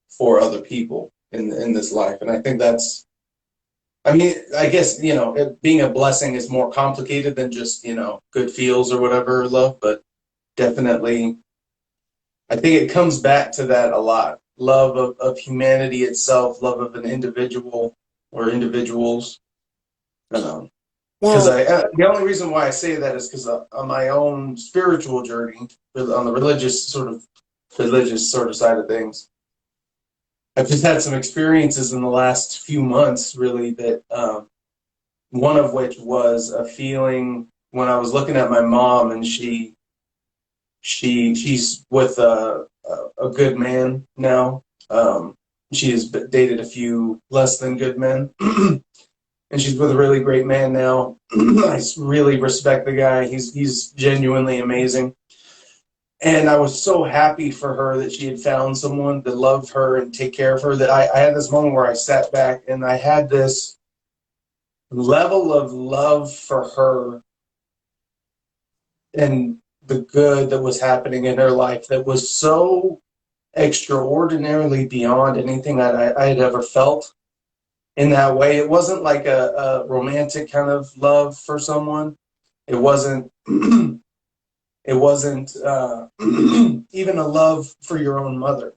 for other people in this life. And I think that's, I mean, I guess, being a blessing is more complicated than just, good feels or whatever love, but definitely, I think it comes back to that a lot. Love of humanity itself, love of an individual or individuals. Because Well, the only reason why I say that is because on my own spiritual journey, on the religious sort of side of things, I've just had some experiences in the last few months, really, that one of which was a feeling when I was looking at my mom, and she's with a good man now. She has dated a few less than good men, and she's with a really great man now. I really respect the guy. He's genuinely amazing. And I was so happy for her that she had found someone to love her and take care of her, that I had this moment where I sat back and I had this level of love for her and the good that was happening in her life that was so extraordinarily beyond anything that I had ever felt in that way. It wasn't like a romantic kind of love for someone. It wasn't it wasn't even a love for your own mother.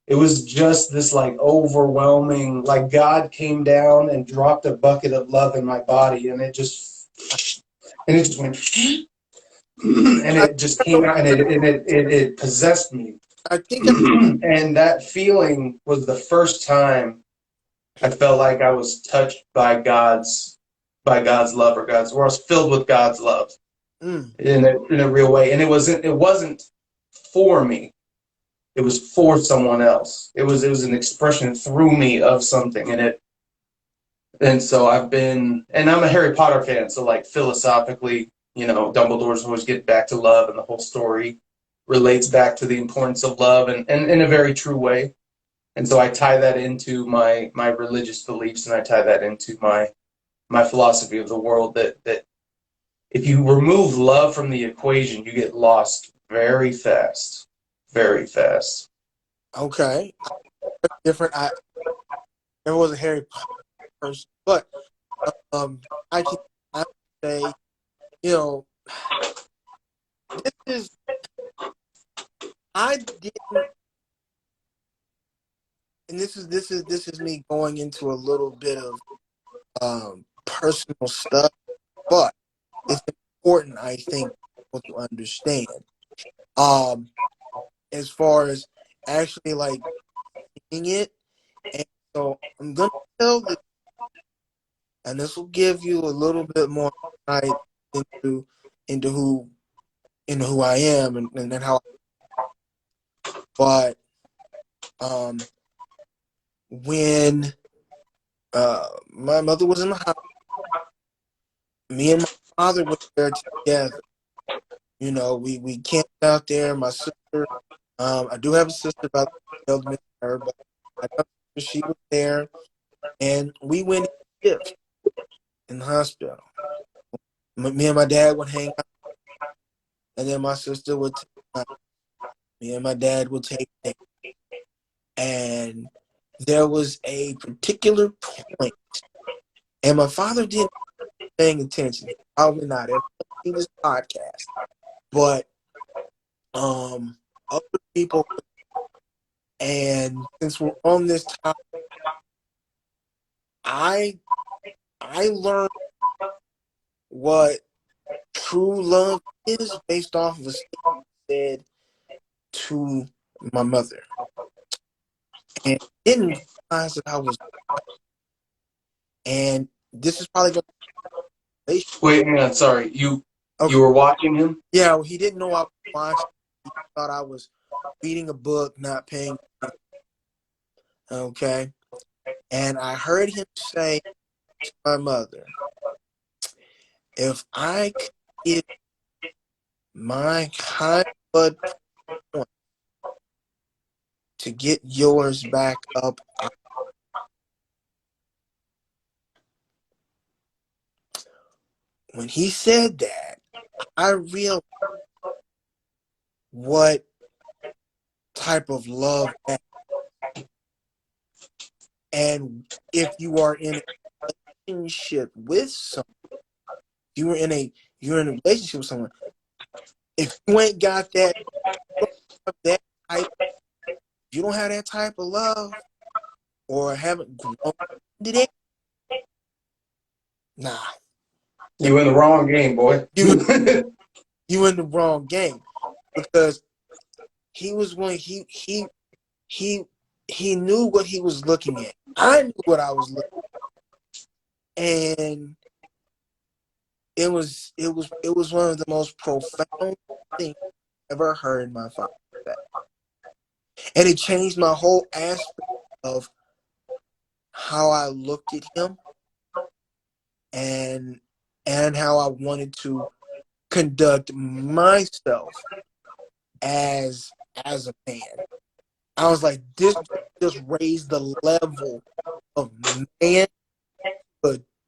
It was just this like overwhelming, like God came down and dropped a bucket of love in my body, and it just went and I it just came out, and it possessed me. I think And that feeling was the first time I felt like I was touched by God's love, or where I was filled with God's love mm, in a real way. And it wasn't for me. It was for someone else. It was an expression through me of something, and so and I'm a Harry Potter fan, so like philosophically, Dumbledore's always getting back to love, and the whole story relates back to the importance of love, and in a very true way. And so I tie that into my religious beliefs, and I tie that into my philosophy of the world, that if you remove love from the equation, you get lost very fast. Very fast. Okay, different. I never was a Harry Potter person, but um, I can I say, you know, this is I didn't, and this is me going into a little bit of personal stuff, but it's important, I think, to understand. Um, as far as actually like seeing it, and so I'm gonna tell this, and this will give you a little bit more insight into into who into who I am and how. But um, when my mother was in the house, me and my father were there together. You know, we camped out there. My sister, I do have a sister, but I don't know her, but I know she was there, and we went in shift in the hospital. Me and my dad would hang out, and then my sister would take night. Me and my dad would take day. And there was a particular point, and my father didn't paying attention. Probably not everyone seen this podcast, but other people. And since we're on this topic, I I learned what true love is based off of a statement said to my mother, and didn't realize that I was. And this is probably going to. Wait, man, sorry. You Okay, were watching him? yeah, well, he didn't know I was watching. He thought I was reading a book, not paying attention. Okay, and I heard him say to my mother, "If I could get my high blood point to get yours back up." When he said that, I realized what type of love that. And if you are in a relationship with someone, you are in a you're in a relationship with someone. If you ain't got that, that type, you don't have that type of love, or haven't grown into that, nah, You in the wrong game, boy. you you in the wrong game, because he was when he he knew what he was looking at. I knew what I was looking at. And it was one of the most profound things I ever heard my father say. And it changed my whole aspect of how I looked at him, and how I wanted to conduct myself as a man. I was like, this just raised the level of man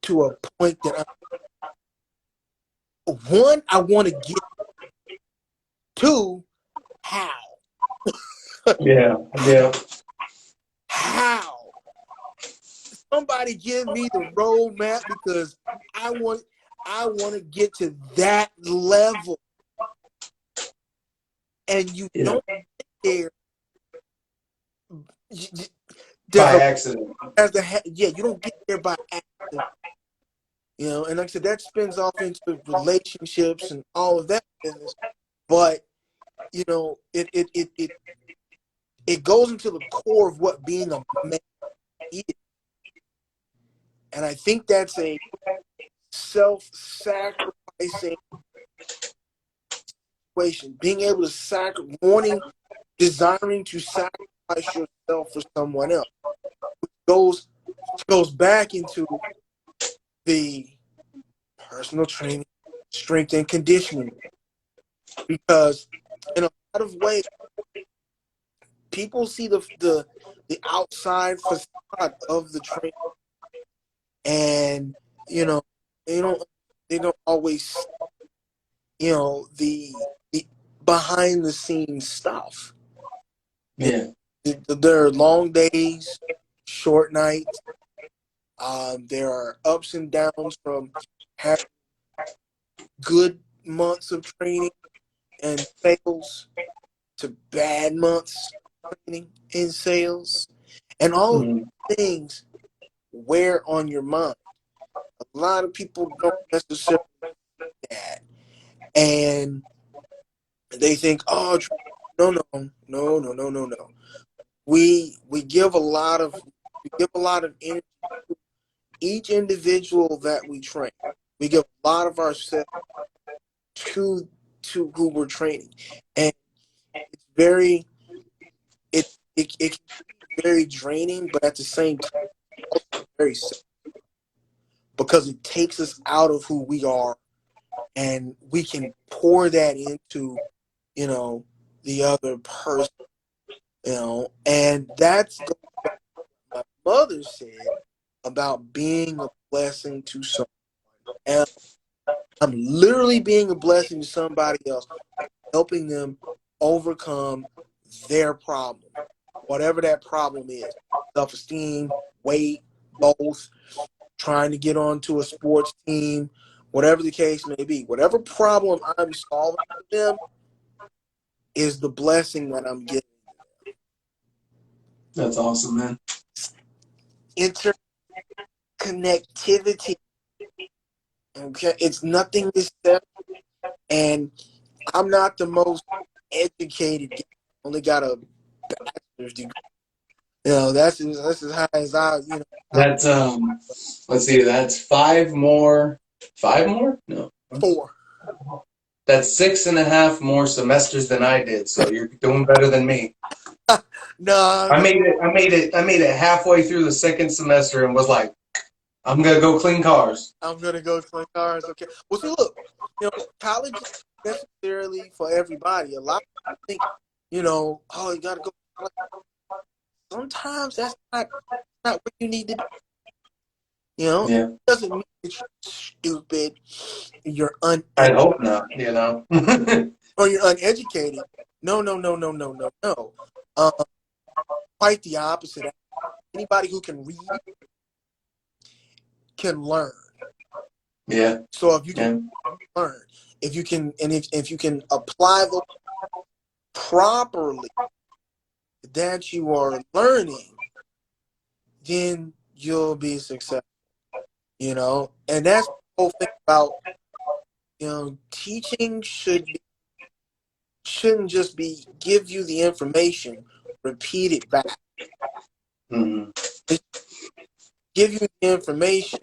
to a point that I want to get to. How? Yeah, yeah. How? Somebody give me the roadmap, because I want I want to get to that level. And you Yeah. don't get there. There's By a accident. yeah, you don't get there by accident. And like I said, that spins off into relationships and all of that business. But it goes into the core of what being a man is. And I think that's a self-sacrificing situation. Being able to desiring to sacrifice yourself for someone else goes goes back into the personal training, strength and conditioning, because in a lot of ways, people see the outside facade of the training, and you know they don't always the behind the scenes stuff. Yeah. There are long days, short nights. There are ups and downs from having good months of training and sales to bad months of training and sales, and all of Mm. these things wear on your mind. A lot of people don't necessarily do that, and they think, "Oh, no, no, no, no, no, no, no." We give a lot of energy to each individual that we train. We give a lot of ourselves to who we're training, and it's very it can be very draining, but at the same time, also very sad because it takes us out of who we are, and we can pour that into the other person, and that's what my mother said about being a blessing to someone else. I'm literally being a blessing to somebody else, helping them overcome their problem, whatever that problem is. Self-esteem, weight, both, trying to get onto a sports team, whatever the case may be. Whatever problem I'm solving for them is the blessing that I'm giving. That's awesome, man. Interconnectivity. Okay, it's nothing to say, and I'm not the most educated guy. Only got a bachelor's degree. That's as high as That's let's see, that's five more. Five more? No. four. That's 6.5 more semesters than I did, so you're doing better than me. No, I made it halfway through the second semester and was like, I'm gonna go clean cars. I'm gonna go clean cars. Okay. Well, see, look, college isn't necessarily for everybody. A lot of people think, oh, you gotta go. Like, sometimes that's not where you need to be. Yeah. It doesn't mean that you're stupid, you're I uneducated, hope not. or you're uneducated. No, no, no, no, no, no, no. Um, Quite the opposite. Anybody who can read can learn. Yeah. So if you can Yeah. learn, if you can apply those properly that you are learning, then you'll be successful. And that's the whole thing about teaching shouldn't just be give you the information, repeat it back. Mhm. It give you the information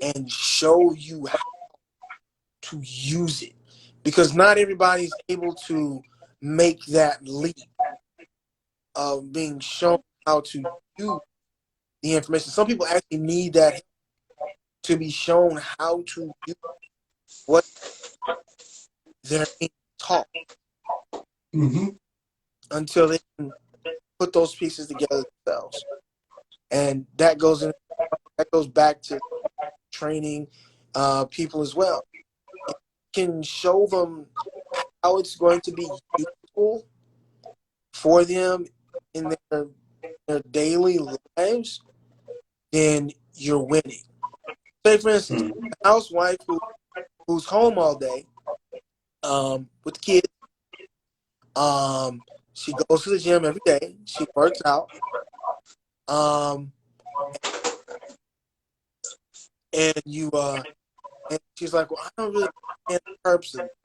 and show you how to use it, because not everybody's able to make that leap of being shown how to use the information. Some people actually need that to be shown how to use what they're being taught Mhm. until they can put those pieces together themselves. And that goes back to training people as well. If you can show them how it's going to be useful for them in their daily lives, then you're winning. Say, for instance, Mhm. a housewife who's home all day with the kids. She goes to the gym every day. She works out. Um, and she's like, well, I don't really understand the purpose of it.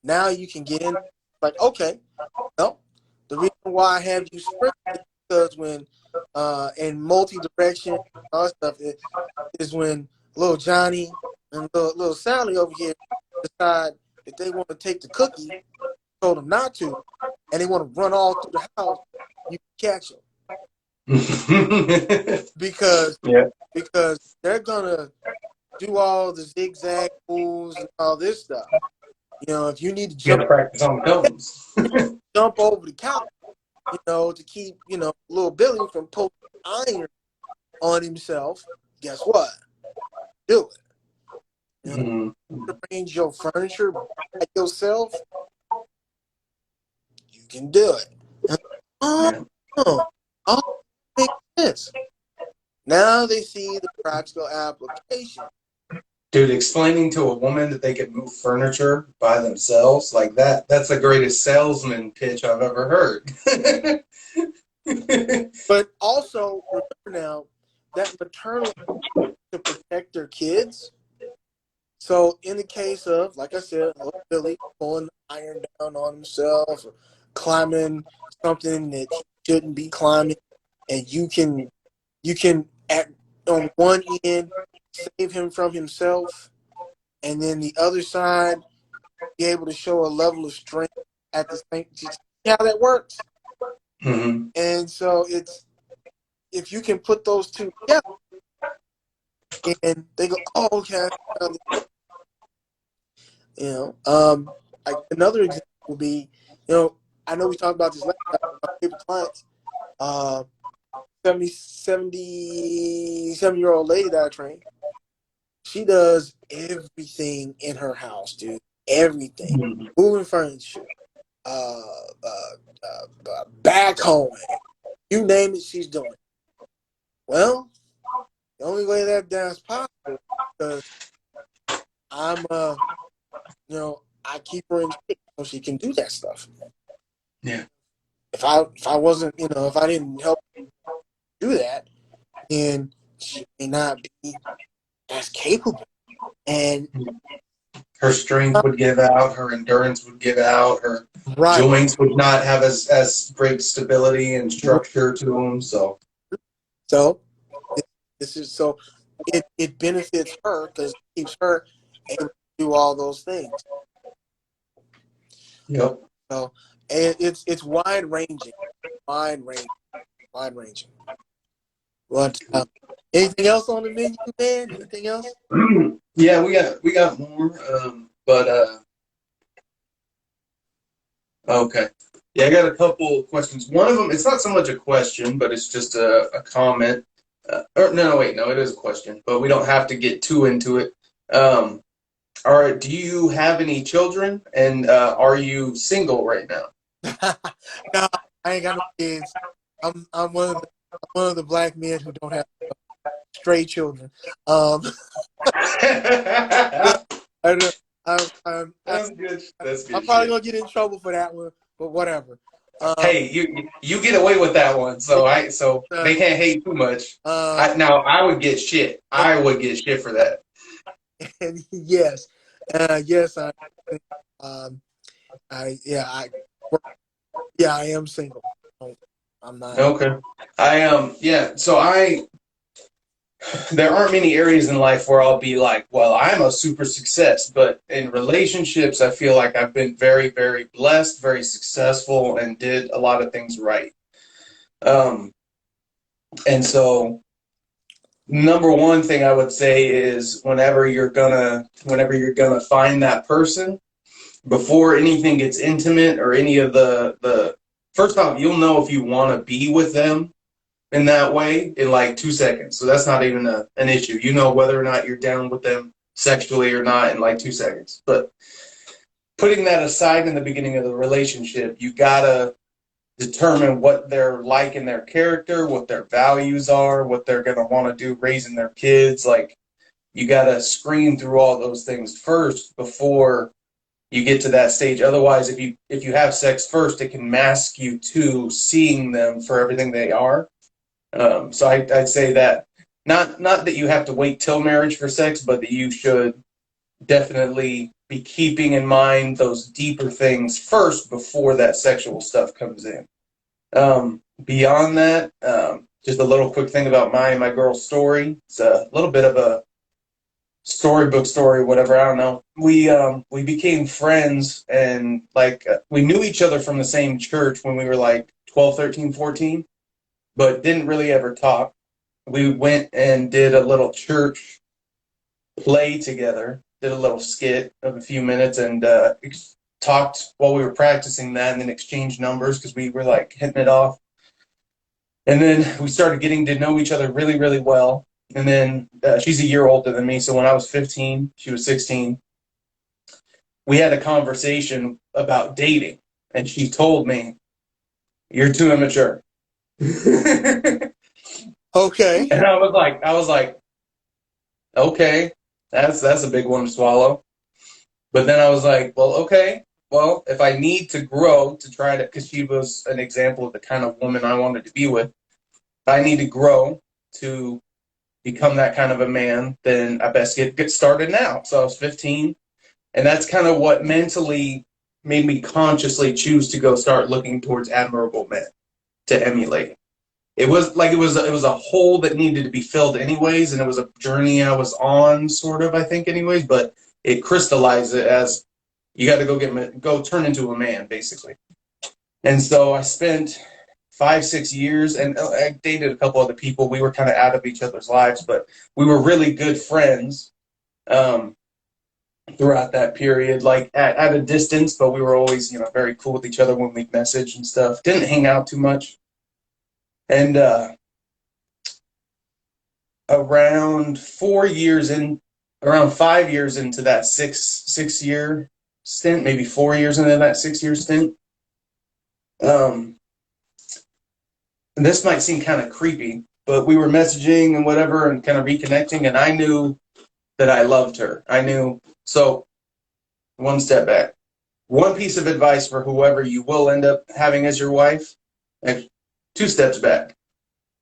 Now you can get in. Like, okay, well, the reason why I have you sprint is because when in multi-direction all that stuff is when little Johnny and little Sally over here decide that they want to take the cookie, told them not to, and they want to run all through the house. You can catch them because Yeah. they're gonna do all the zigzag moves and all this stuff. If you need to You gotta practice on cones. jump over the couch, to keep, little Billy from putting iron on himself, guess what? Do it. Mhm. Arrange your furniture by yourself, you can do it. Oh, Yeah. oh, makes sense. Now they see the practical application. Dude, explaining to a woman that they can move furniture by themselves, like that's the greatest salesman pitch I've ever heard. But also, remember now, that maternal to protect their kids. So in the case of, like I said, little Billy pulling the iron down on himself or climbing something that he shouldn't be climbing, and you can at on one end save him from himself, and then the other side be able to show a level of strength at the same. See how that works? Mhm. And so it's if you can put those two together, and they go, oh, okay. You like another example would be, I know we talked about this last time. My favorite clients, 77-year-old lady that I train. She does everything in her house, dude. Everything, Mhm. moving furniture, uh, backhoe, you name it, she's doing it. Well, the only way that's possible because I'm, I keep her in shape so she can do that stuff. Yeah. If I wasn't, if I didn't help do that, then she may not be as capable. And Her strength would give out, her endurance would give out, her right, joints would not have as great stability and structure to them. So, so this is so it benefits her because it keeps her able to do all those things. yep. So and it's wide ranging, wide range, wide ranging. But anything else on the menu, man? Anything else? Yeah, we got more, but okay. Yeah, I got a couple questions. One of them, it's not so much a question, but it's just a comment. Or no, wait, no, it is a question, but we don't have to get too into it. Um, all right, do you have any children, and are you single right now? No, I ain't got no kids. I'm one of the black men who don't have stray children. Um, I, don't- That's good. That's I'm good probably shit. gonna get in trouble for that one, but whatever. Hey, you get away with that one, so Uh, they can't hate too much. uh, Now I would get shit. and, I would get shit for that. and yes, yes, um, I, yeah, I am single. I'm not. Okay. Yeah, so there aren't many areas in life where I'll be like, well, I'm a super success, but in relationships, I feel like I've been very, very blessed, very successful, and did a lot of things right. Um, and so number one thing I would say is whenever you're gonna find that person, before anything gets intimate or any of the first off, you'll know if you want to be with them in that way in like 2 seconds. So that's not even an issue. You know whether or not you're down with them sexually or not in like 2 seconds. But putting that aside in the beginning of the relationship, you gotta determine what they're like in their character, what their values are, what they're gonna want to do raising their kids. Like you gotta screen through all those things first before you get to that stage. Otherwise, if you have sex first, it can mask you to seeing them for everything they are. So I'd say that not that you have to wait till marriage for sex, but that you should definitely be keeping in mind those deeper things first before that sexual stuff comes in. Beyond that, just a little quick thing about my girl's story. It's a little bit of a storybook story, whatever. I don't know. We became friends and like we knew each other from the same church when we were like 12, 13, 14, but didn't really ever talk. We went and did a little church play together, did a little skit of a few minutes, and talked while we were practicing that, and then exchanged numbers because we were like hitting it off. And then we started getting to know each other really, really well. And then she's a year older than me, so when I was 15, she was 16. We had a conversation about dating, and she told me, "You're too immature." And Okay. I was like, okay, that's a big one to swallow. But then I was like, well, okay, well, if I need to grow to try to, because she was an example of the kind of woman I wanted to be with, if I need to grow to become that kind of a man, then I best get started now. So I was 15, and that's kind of what mentally made me consciously choose to go start looking towards admirable men to emulate. It was a hole that needed to be filled anyways, and it was a journey I was on, sort of, I think, anyways. But it crystallized it as you got to go turn into a man, basically. And so I spent 5, 6 years, and I dated a couple other people. We were kind of out of each other's lives, but we were really good friends um, throughout that period, like at a distance. But we were always, very cool with each other when we'd message and stuff. Didn't hang out too much, and around 5 years into that six year stint, maybe 4 years into that 6 year stint. And this might seem kind of creepy, but we were messaging and whatever and kind of reconnecting, and I knew that I loved her. I knew. So, one step back. One piece of advice for whoever you will end up having as your wife, and 2 steps back.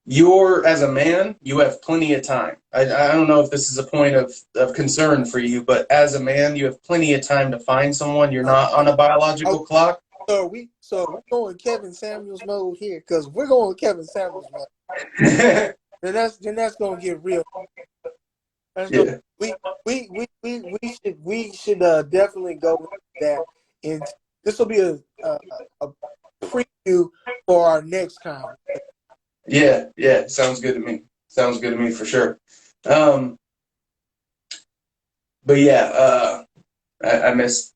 As a man, you have plenty of time. I don't know if this is a point of concern for you, but as a man, you have plenty of time to find someone. You're not on a biological clock. So we're going Kevin Samuels mode here, because we're going Kevin Samuels mode. Then that's gonna get real. That's Yeah. we should definitely go with that. And this will be a preview for our next conference. Yeah. Sounds good to me. Sounds good to me for sure. But yeah, I missed.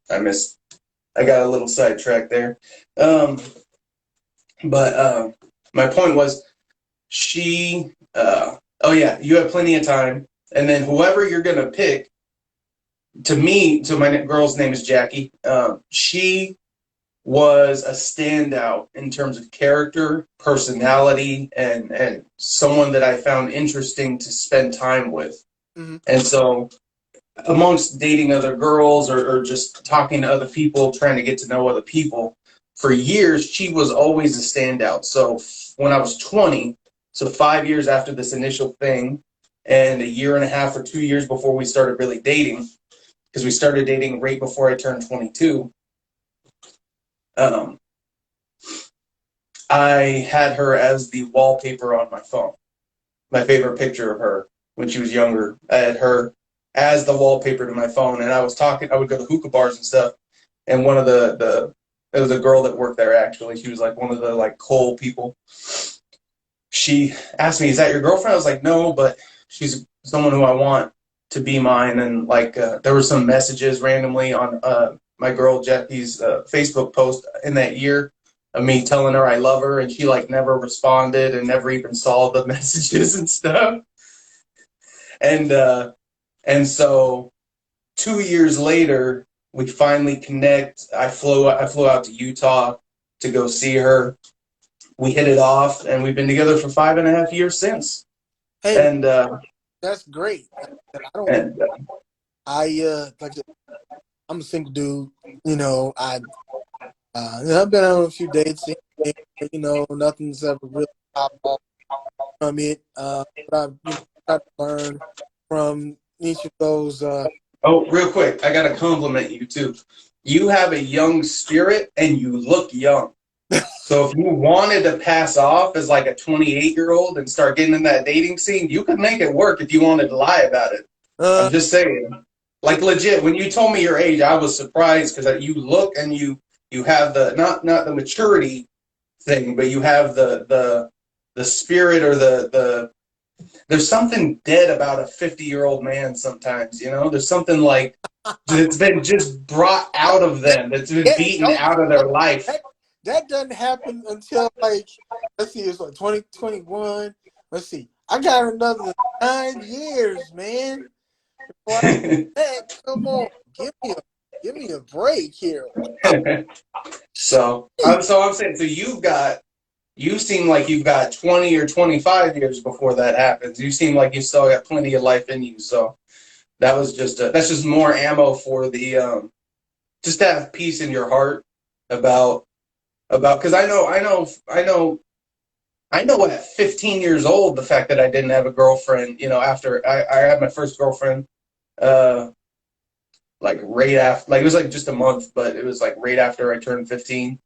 I got a little sidetracked there. But my point was, oh yeah, you have plenty of time. And then whoever you're going to pick, my girl's name is Jackie. She was a standout in terms of character, personality, and someone that I found interesting to spend time with. Mm-hmm. And so amongst dating other girls or just talking to other people, trying to get to know other people, for years, she was always a standout. So when I was 20, so 5 years after this initial thing, and a year and a half or 2 years before we started really dating, because we started dating right before I turned 22, I had her as the wallpaper on my phone. My favorite picture of her when she was younger, I had her as the wallpaper to my phone. And I would go to hookah bars and stuff. And one of it was a girl that worked there, actually. She was like one of the like coal people. She asked me, "Is that your girlfriend?" I was like, "No, but she's someone who I want to be mine." And like there were some messages randomly on my girl Jackie's Facebook post in that year of me telling her I love her, and she like never responded and never even saw the messages and stuff. And so 2 years later, we finally connect. I flew out to Utah to go see her. We hit it off, and we've been together for 5.5 years since. Hey, And that's great. and I'm a single dude. I've been on a few dates. Nothing's ever really popped off from it. But I've tried to learn from each of those. Oh, real quick, I gotta compliment you too. You have a young spirit, and you look young. So if you wanted to pass off as like a 28-year-old and start getting in that dating scene, you could make it work if you wanted to lie about it. I'm just saying. Like legit, when you told me your age, I was surprised because you look and you have the not the maturity thing, but you have the spirit or there's something dead about a 50-year-old man sometimes, you know? There's something like it's been just brought out of them. It's been Yeah, beaten out of their life. that doesn't happen until like, let's see, it's like 2021. Let's see, I got another 9 years, man. Before I come on, give me a break here. Wow. So I'm saying, so you seem like you've got 20 or 25 years before that happens. You seem like you still got plenty of life in you. So that's just more ammo for the just to have peace in your heart about because I know at 15 years old the fact that I didn't have a girlfriend. After I had my first girlfriend, uh, like right after, like it was like just a month, but it was like right after I turned 15.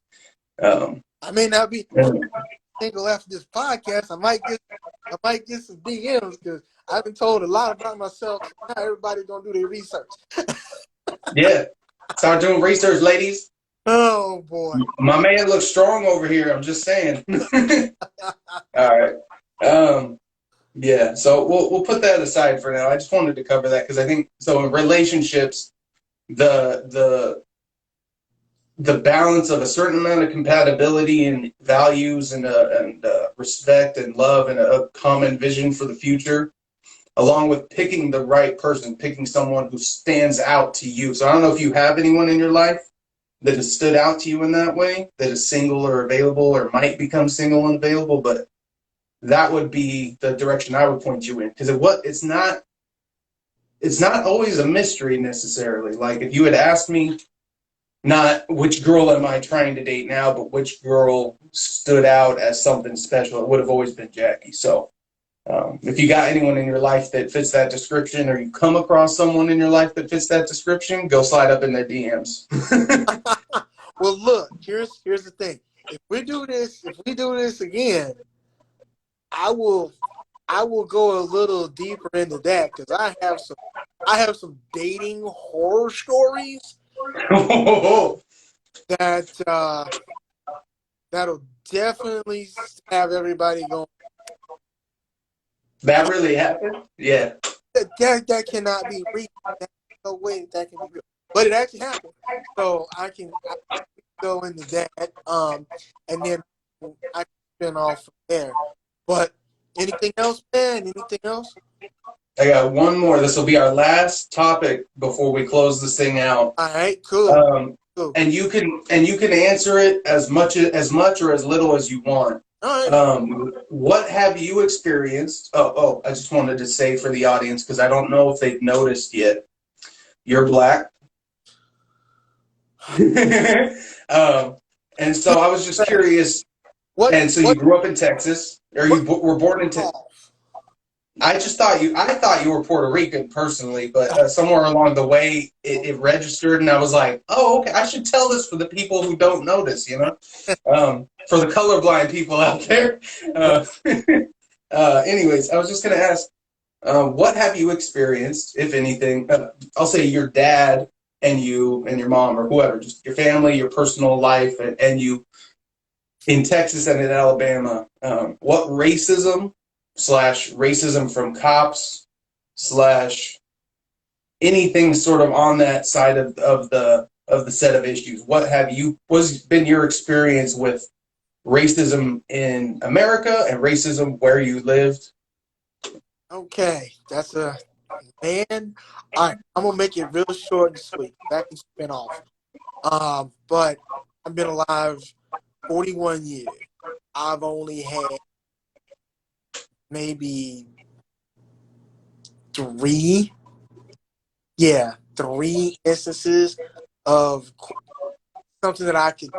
I may not be And single after this podcast. I might get some DMs because I've been told a lot about myself. So now everybody's gonna do their research. yeah, start doing research, ladies. Oh boy. My man looks strong over here. I'm just saying. All right. Yeah. So we'll put that aside for now. I just wanted to cover that because I think so in relationships, the the balance of a certain amount of compatibility and values and respect and love and a common vision for the future, along with picking the right person, picking someone who stands out to you. So I don't know if you have anyone in your life that has stood out to you in that way, that is single or available or might become single and available, but that would be the direction I would point you in. Because it's not always a mystery necessarily. Like if you had asked me, not which girl am I trying to date now, but which girl stood out as something special, it would have always been Jackie. So if you got anyone in your life that fits that description, or you come across someone in your life that fits that description, go slide up in their DMs. Well, look, here's the thing. If we do this again, I will go a little deeper into that because I have some dating horror stories that that'll definitely have everybody going. That really happened? Yeah. That cannot be real. There's no way that can be real. But it actually happened. So I can go into that. And then I can spin off from there. But anything else, man? Anything else? I got one more. This will be our last topic before we close this thing out. All right, cool. Um, Cool. and you can answer it as much or as little as you want. All right. What have you experienced? I just wanted to say for the audience because I don't know if they've noticed yet. You're black. And so I was just curious. What And so you grew up in Texas, or you were born in Texas. off? I thought you were Puerto Rican personally, but somewhere along the way it registered, and I was like, oh, okay, I should tell this for the people who don't notice, for the colorblind people out there. Uh, anyways, I was just going to ask, what have you experienced, if anything? I'll say your dad and you and your mom or whoever, just your family, your personal life, and you in Texas and in Alabama. What racism from cops slash anything sort of on that side of the set of issues? What's been your experience with racism in America and racism where you lived? Okay, that's a man. All right, I'm gonna make it real short and sweet. That can spin off. But I've been alive 41 years. I've only had maybe three, yeah, three instances of something that I could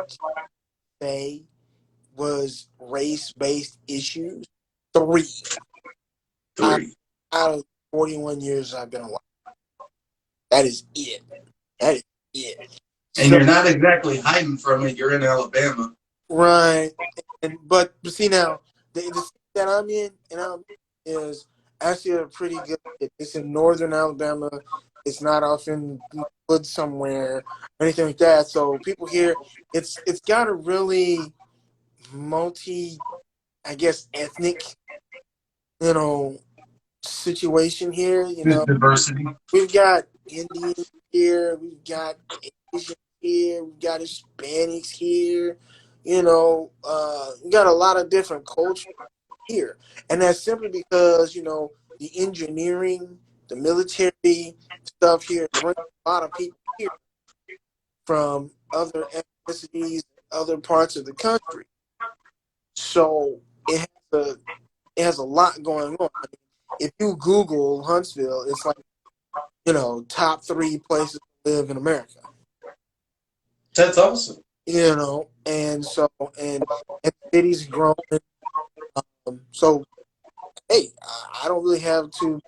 say was race-based issues. Three out, Three. out of 41 years I've been alive. That is it. That is it. And So you're not exactly hiding from it. You're in Alabama. right, but see now the city that I'm in is actually a pretty good. It's in northern Alabama. It's not off in the woods somewhere or anything like that. So people here, it's got a really multi, I guess, ethnic, you know, situation here. You There's know, diversity. we've got Indians here, we've got Asians here, we've got Hispanics here. You know, we got a lot of different cultures here, and that's simply because the engineering, the military stuff here brings a lot of people here from other ethnicities, other parts of the country. So it has a lot going on. I mean, if you Google Huntsville, it's like top three places to live in America. That's awesome. And so and the city's growing. So hey, I don't really have too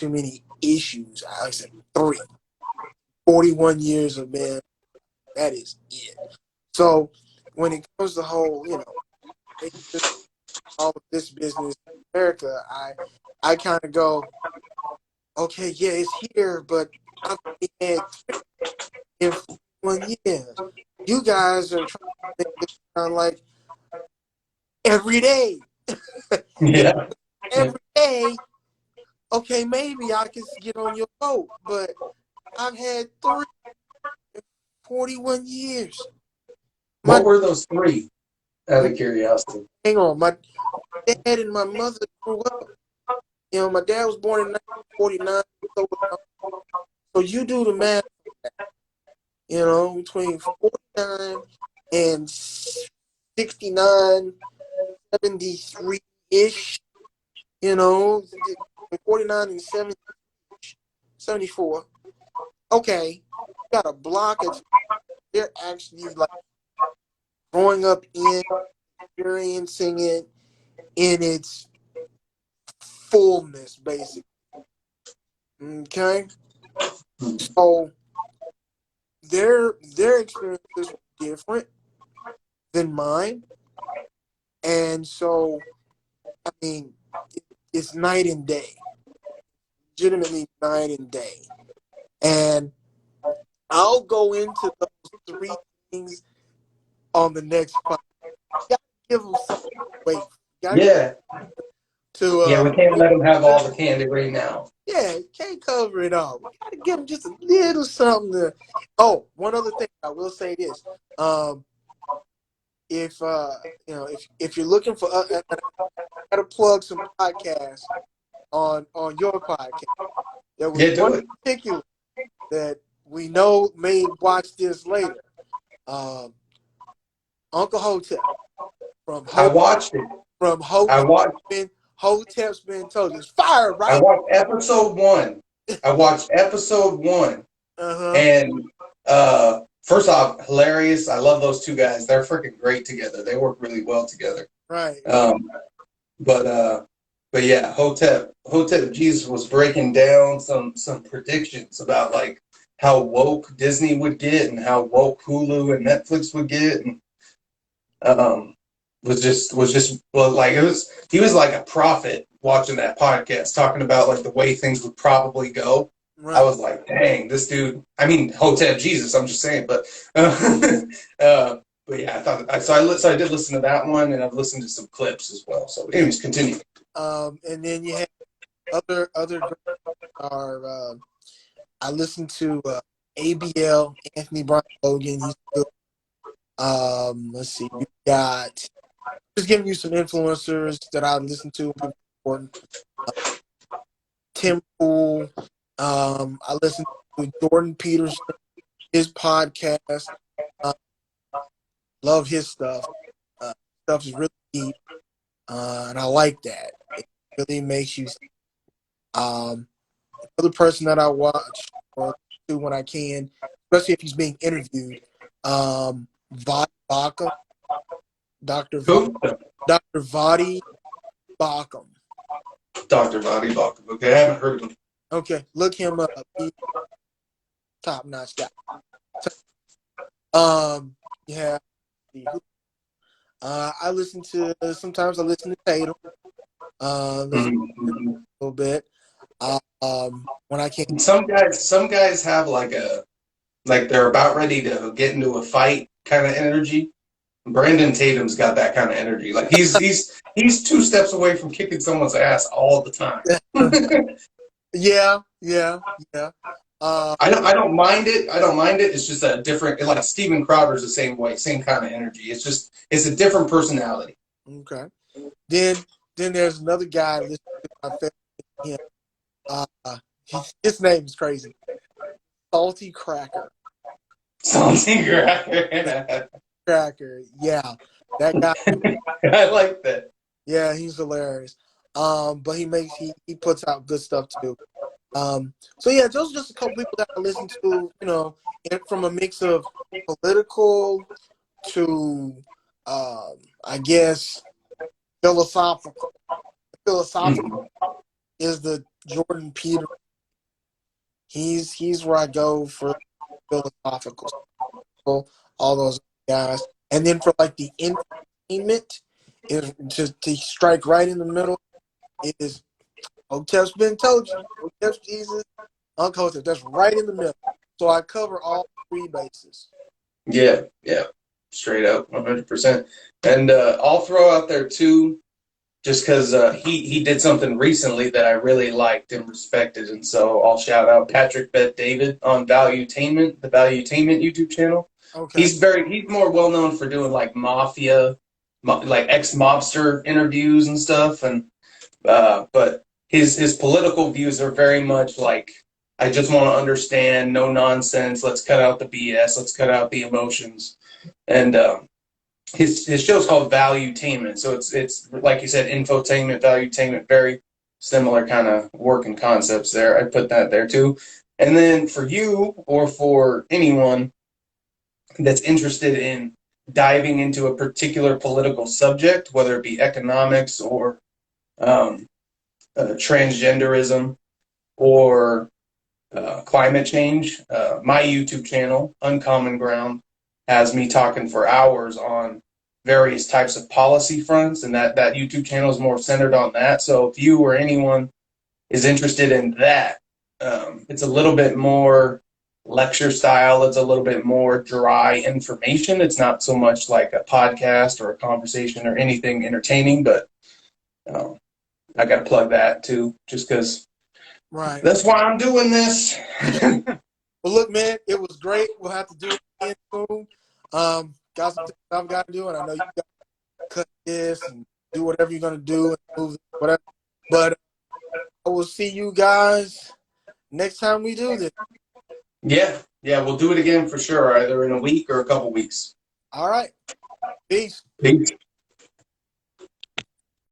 many issues. I said 41 years of man. That is it. So when it comes to whole, all of this business in America, I kind of go, okay, yeah, it's here, but I've only had three in 1 year. You guys are trying to make it sound like every day. Yeah. Yeah. Every day, okay, maybe I can get on your boat, but I've had three in 41 years. My What were those three? Out of curiosity. hang on, my dad and my mother grew up. My dad was born in 1949, so you do the math. Between 49 and 69, 73 ish. 49 and 70, 74. Okay, you got a block of they're actually like growing up in, experiencing it in its fullness, basically. Okay, so their experiences were different than mine, and so I mean, it's night and day, legitimately night and day, and I'll go into those three things on the next podcast. You gotta give them something to wait. You gotta give Yeah. to Yeah, we can't let them have all the candy right now. yeah, you can't cover it all. We gotta give them just a little something to. Oh, one other thing I will say this: if if you're looking for, I gotta plug some podcasts on your podcast. There was Yeah, one do in it. particular that we know may watch this later. Um, Uncle Hotep from I Hope watched it. from I watched Hotep's been told it's fire, I right? watched episode one. I watched episode one. Uh-huh. And first off, hilarious. I love those two guys. They're freaking great together. They work really well together. Right. Um, but yeah, Hotep Jesus was breaking down some predictions about like how woke Disney would get and how woke Hulu and Netflix would get, and um, was just well, like it was. He was like a prophet watching that podcast, talking about like the way things would probably go. I Right. was like, dang, this dude. I mean, Hotep Jesus. I'm just saying, but yeah, so I did listen to that one, and I've listened to some clips as well. So, anyways, continue. And then you have other great are I listened to ABL Anthony Brian Logan. He's good. Let's see. We got just giving you some influencers that I listen to. People important. Uh, Tim Pool. I listen to Jordan Peterson, his podcast. Uh, love his stuff. Stuff is really deep, and I like that. It really makes you. Um, Another person that I watch or do when I can, especially if he's being interviewed, Vadi Bakum, Dr. Who? Dr. Vadi Bakum. Dr. Vadi Balkan. Okay, I haven't heard of him. Okay, look him up. He's top notch guy. Yeah. I listen to sometimes I listen to Tatum. Listen Mhm. a little bit. When I can. Some guys have like they're about ready to get into a fight kind of energy. Brandon Tatum's got that kind of energy. Like he's 2 steps away from kicking someone's ass all the time. Yeah, yeah, yeah. I don't mind it. I don't mind it. It's just a different. Like Steven Crowder's the same way, same kind of energy. It's a different personality. Okay. Then there's another guy listening to my favorite him. His name is crazy. Salty Cracker. Something cracker. Cracker. Yeah. That guy, I like that. yeah, he's hilarious. But he puts out good stuff too. So yeah, those are just a couple people that I listen to, from a mix of political to I guess philosophical. Philosophical is the Jordan Peter. He's where I go for philosophical stuff, all those guys. And then for like the entertainment is to strike right in the middle is Hotep's been told you. Hotep's Jesus, Uncle Hotep. That's right in the middle. So I cover all three bases. Yeah, yeah, straight up, 100%. And I'll throw out there too, just because he did something recently that I really liked and respected, and so I'll shout out Patrick Bet David on Valuetainment, the Valuetainment YouTube channel. Okay. He's more well known for doing like mafia, like ex mobster interviews and stuff, and but his political views are very much like, I just want to understand, no nonsense. Let's cut out the BS. Let's cut out the emotions. And his show's called Valuetainment, so it's like you said, infotainment, valuetainment, very similar kind of working concepts there. I put that there too. And then for you or for anyone that's interested in diving into a particular political subject, whether it be economics or um, transgenderism or climate change, my YouTube channel, Uncommon Ground, has me talking for hours on various types of policy fronts, and that YouTube channel is more centered on that. So if you or anyone is interested in that, it's a little bit more lecture style. It's a little bit more dry information. It's not so much like a podcast or a conversation or anything entertaining, but um, I got to plug that too, just because Right. that's why I'm doing this. Well, look, man, it was great. We'll have to do it again soon. Got some things I've got to do, and I know you got to cut this and do whatever you're going to do and move whatever. But I will see you guys next time we do this. Yeah, yeah, we'll do it again for sure, either in a week or a couple weeks. All right. Peace. Peace.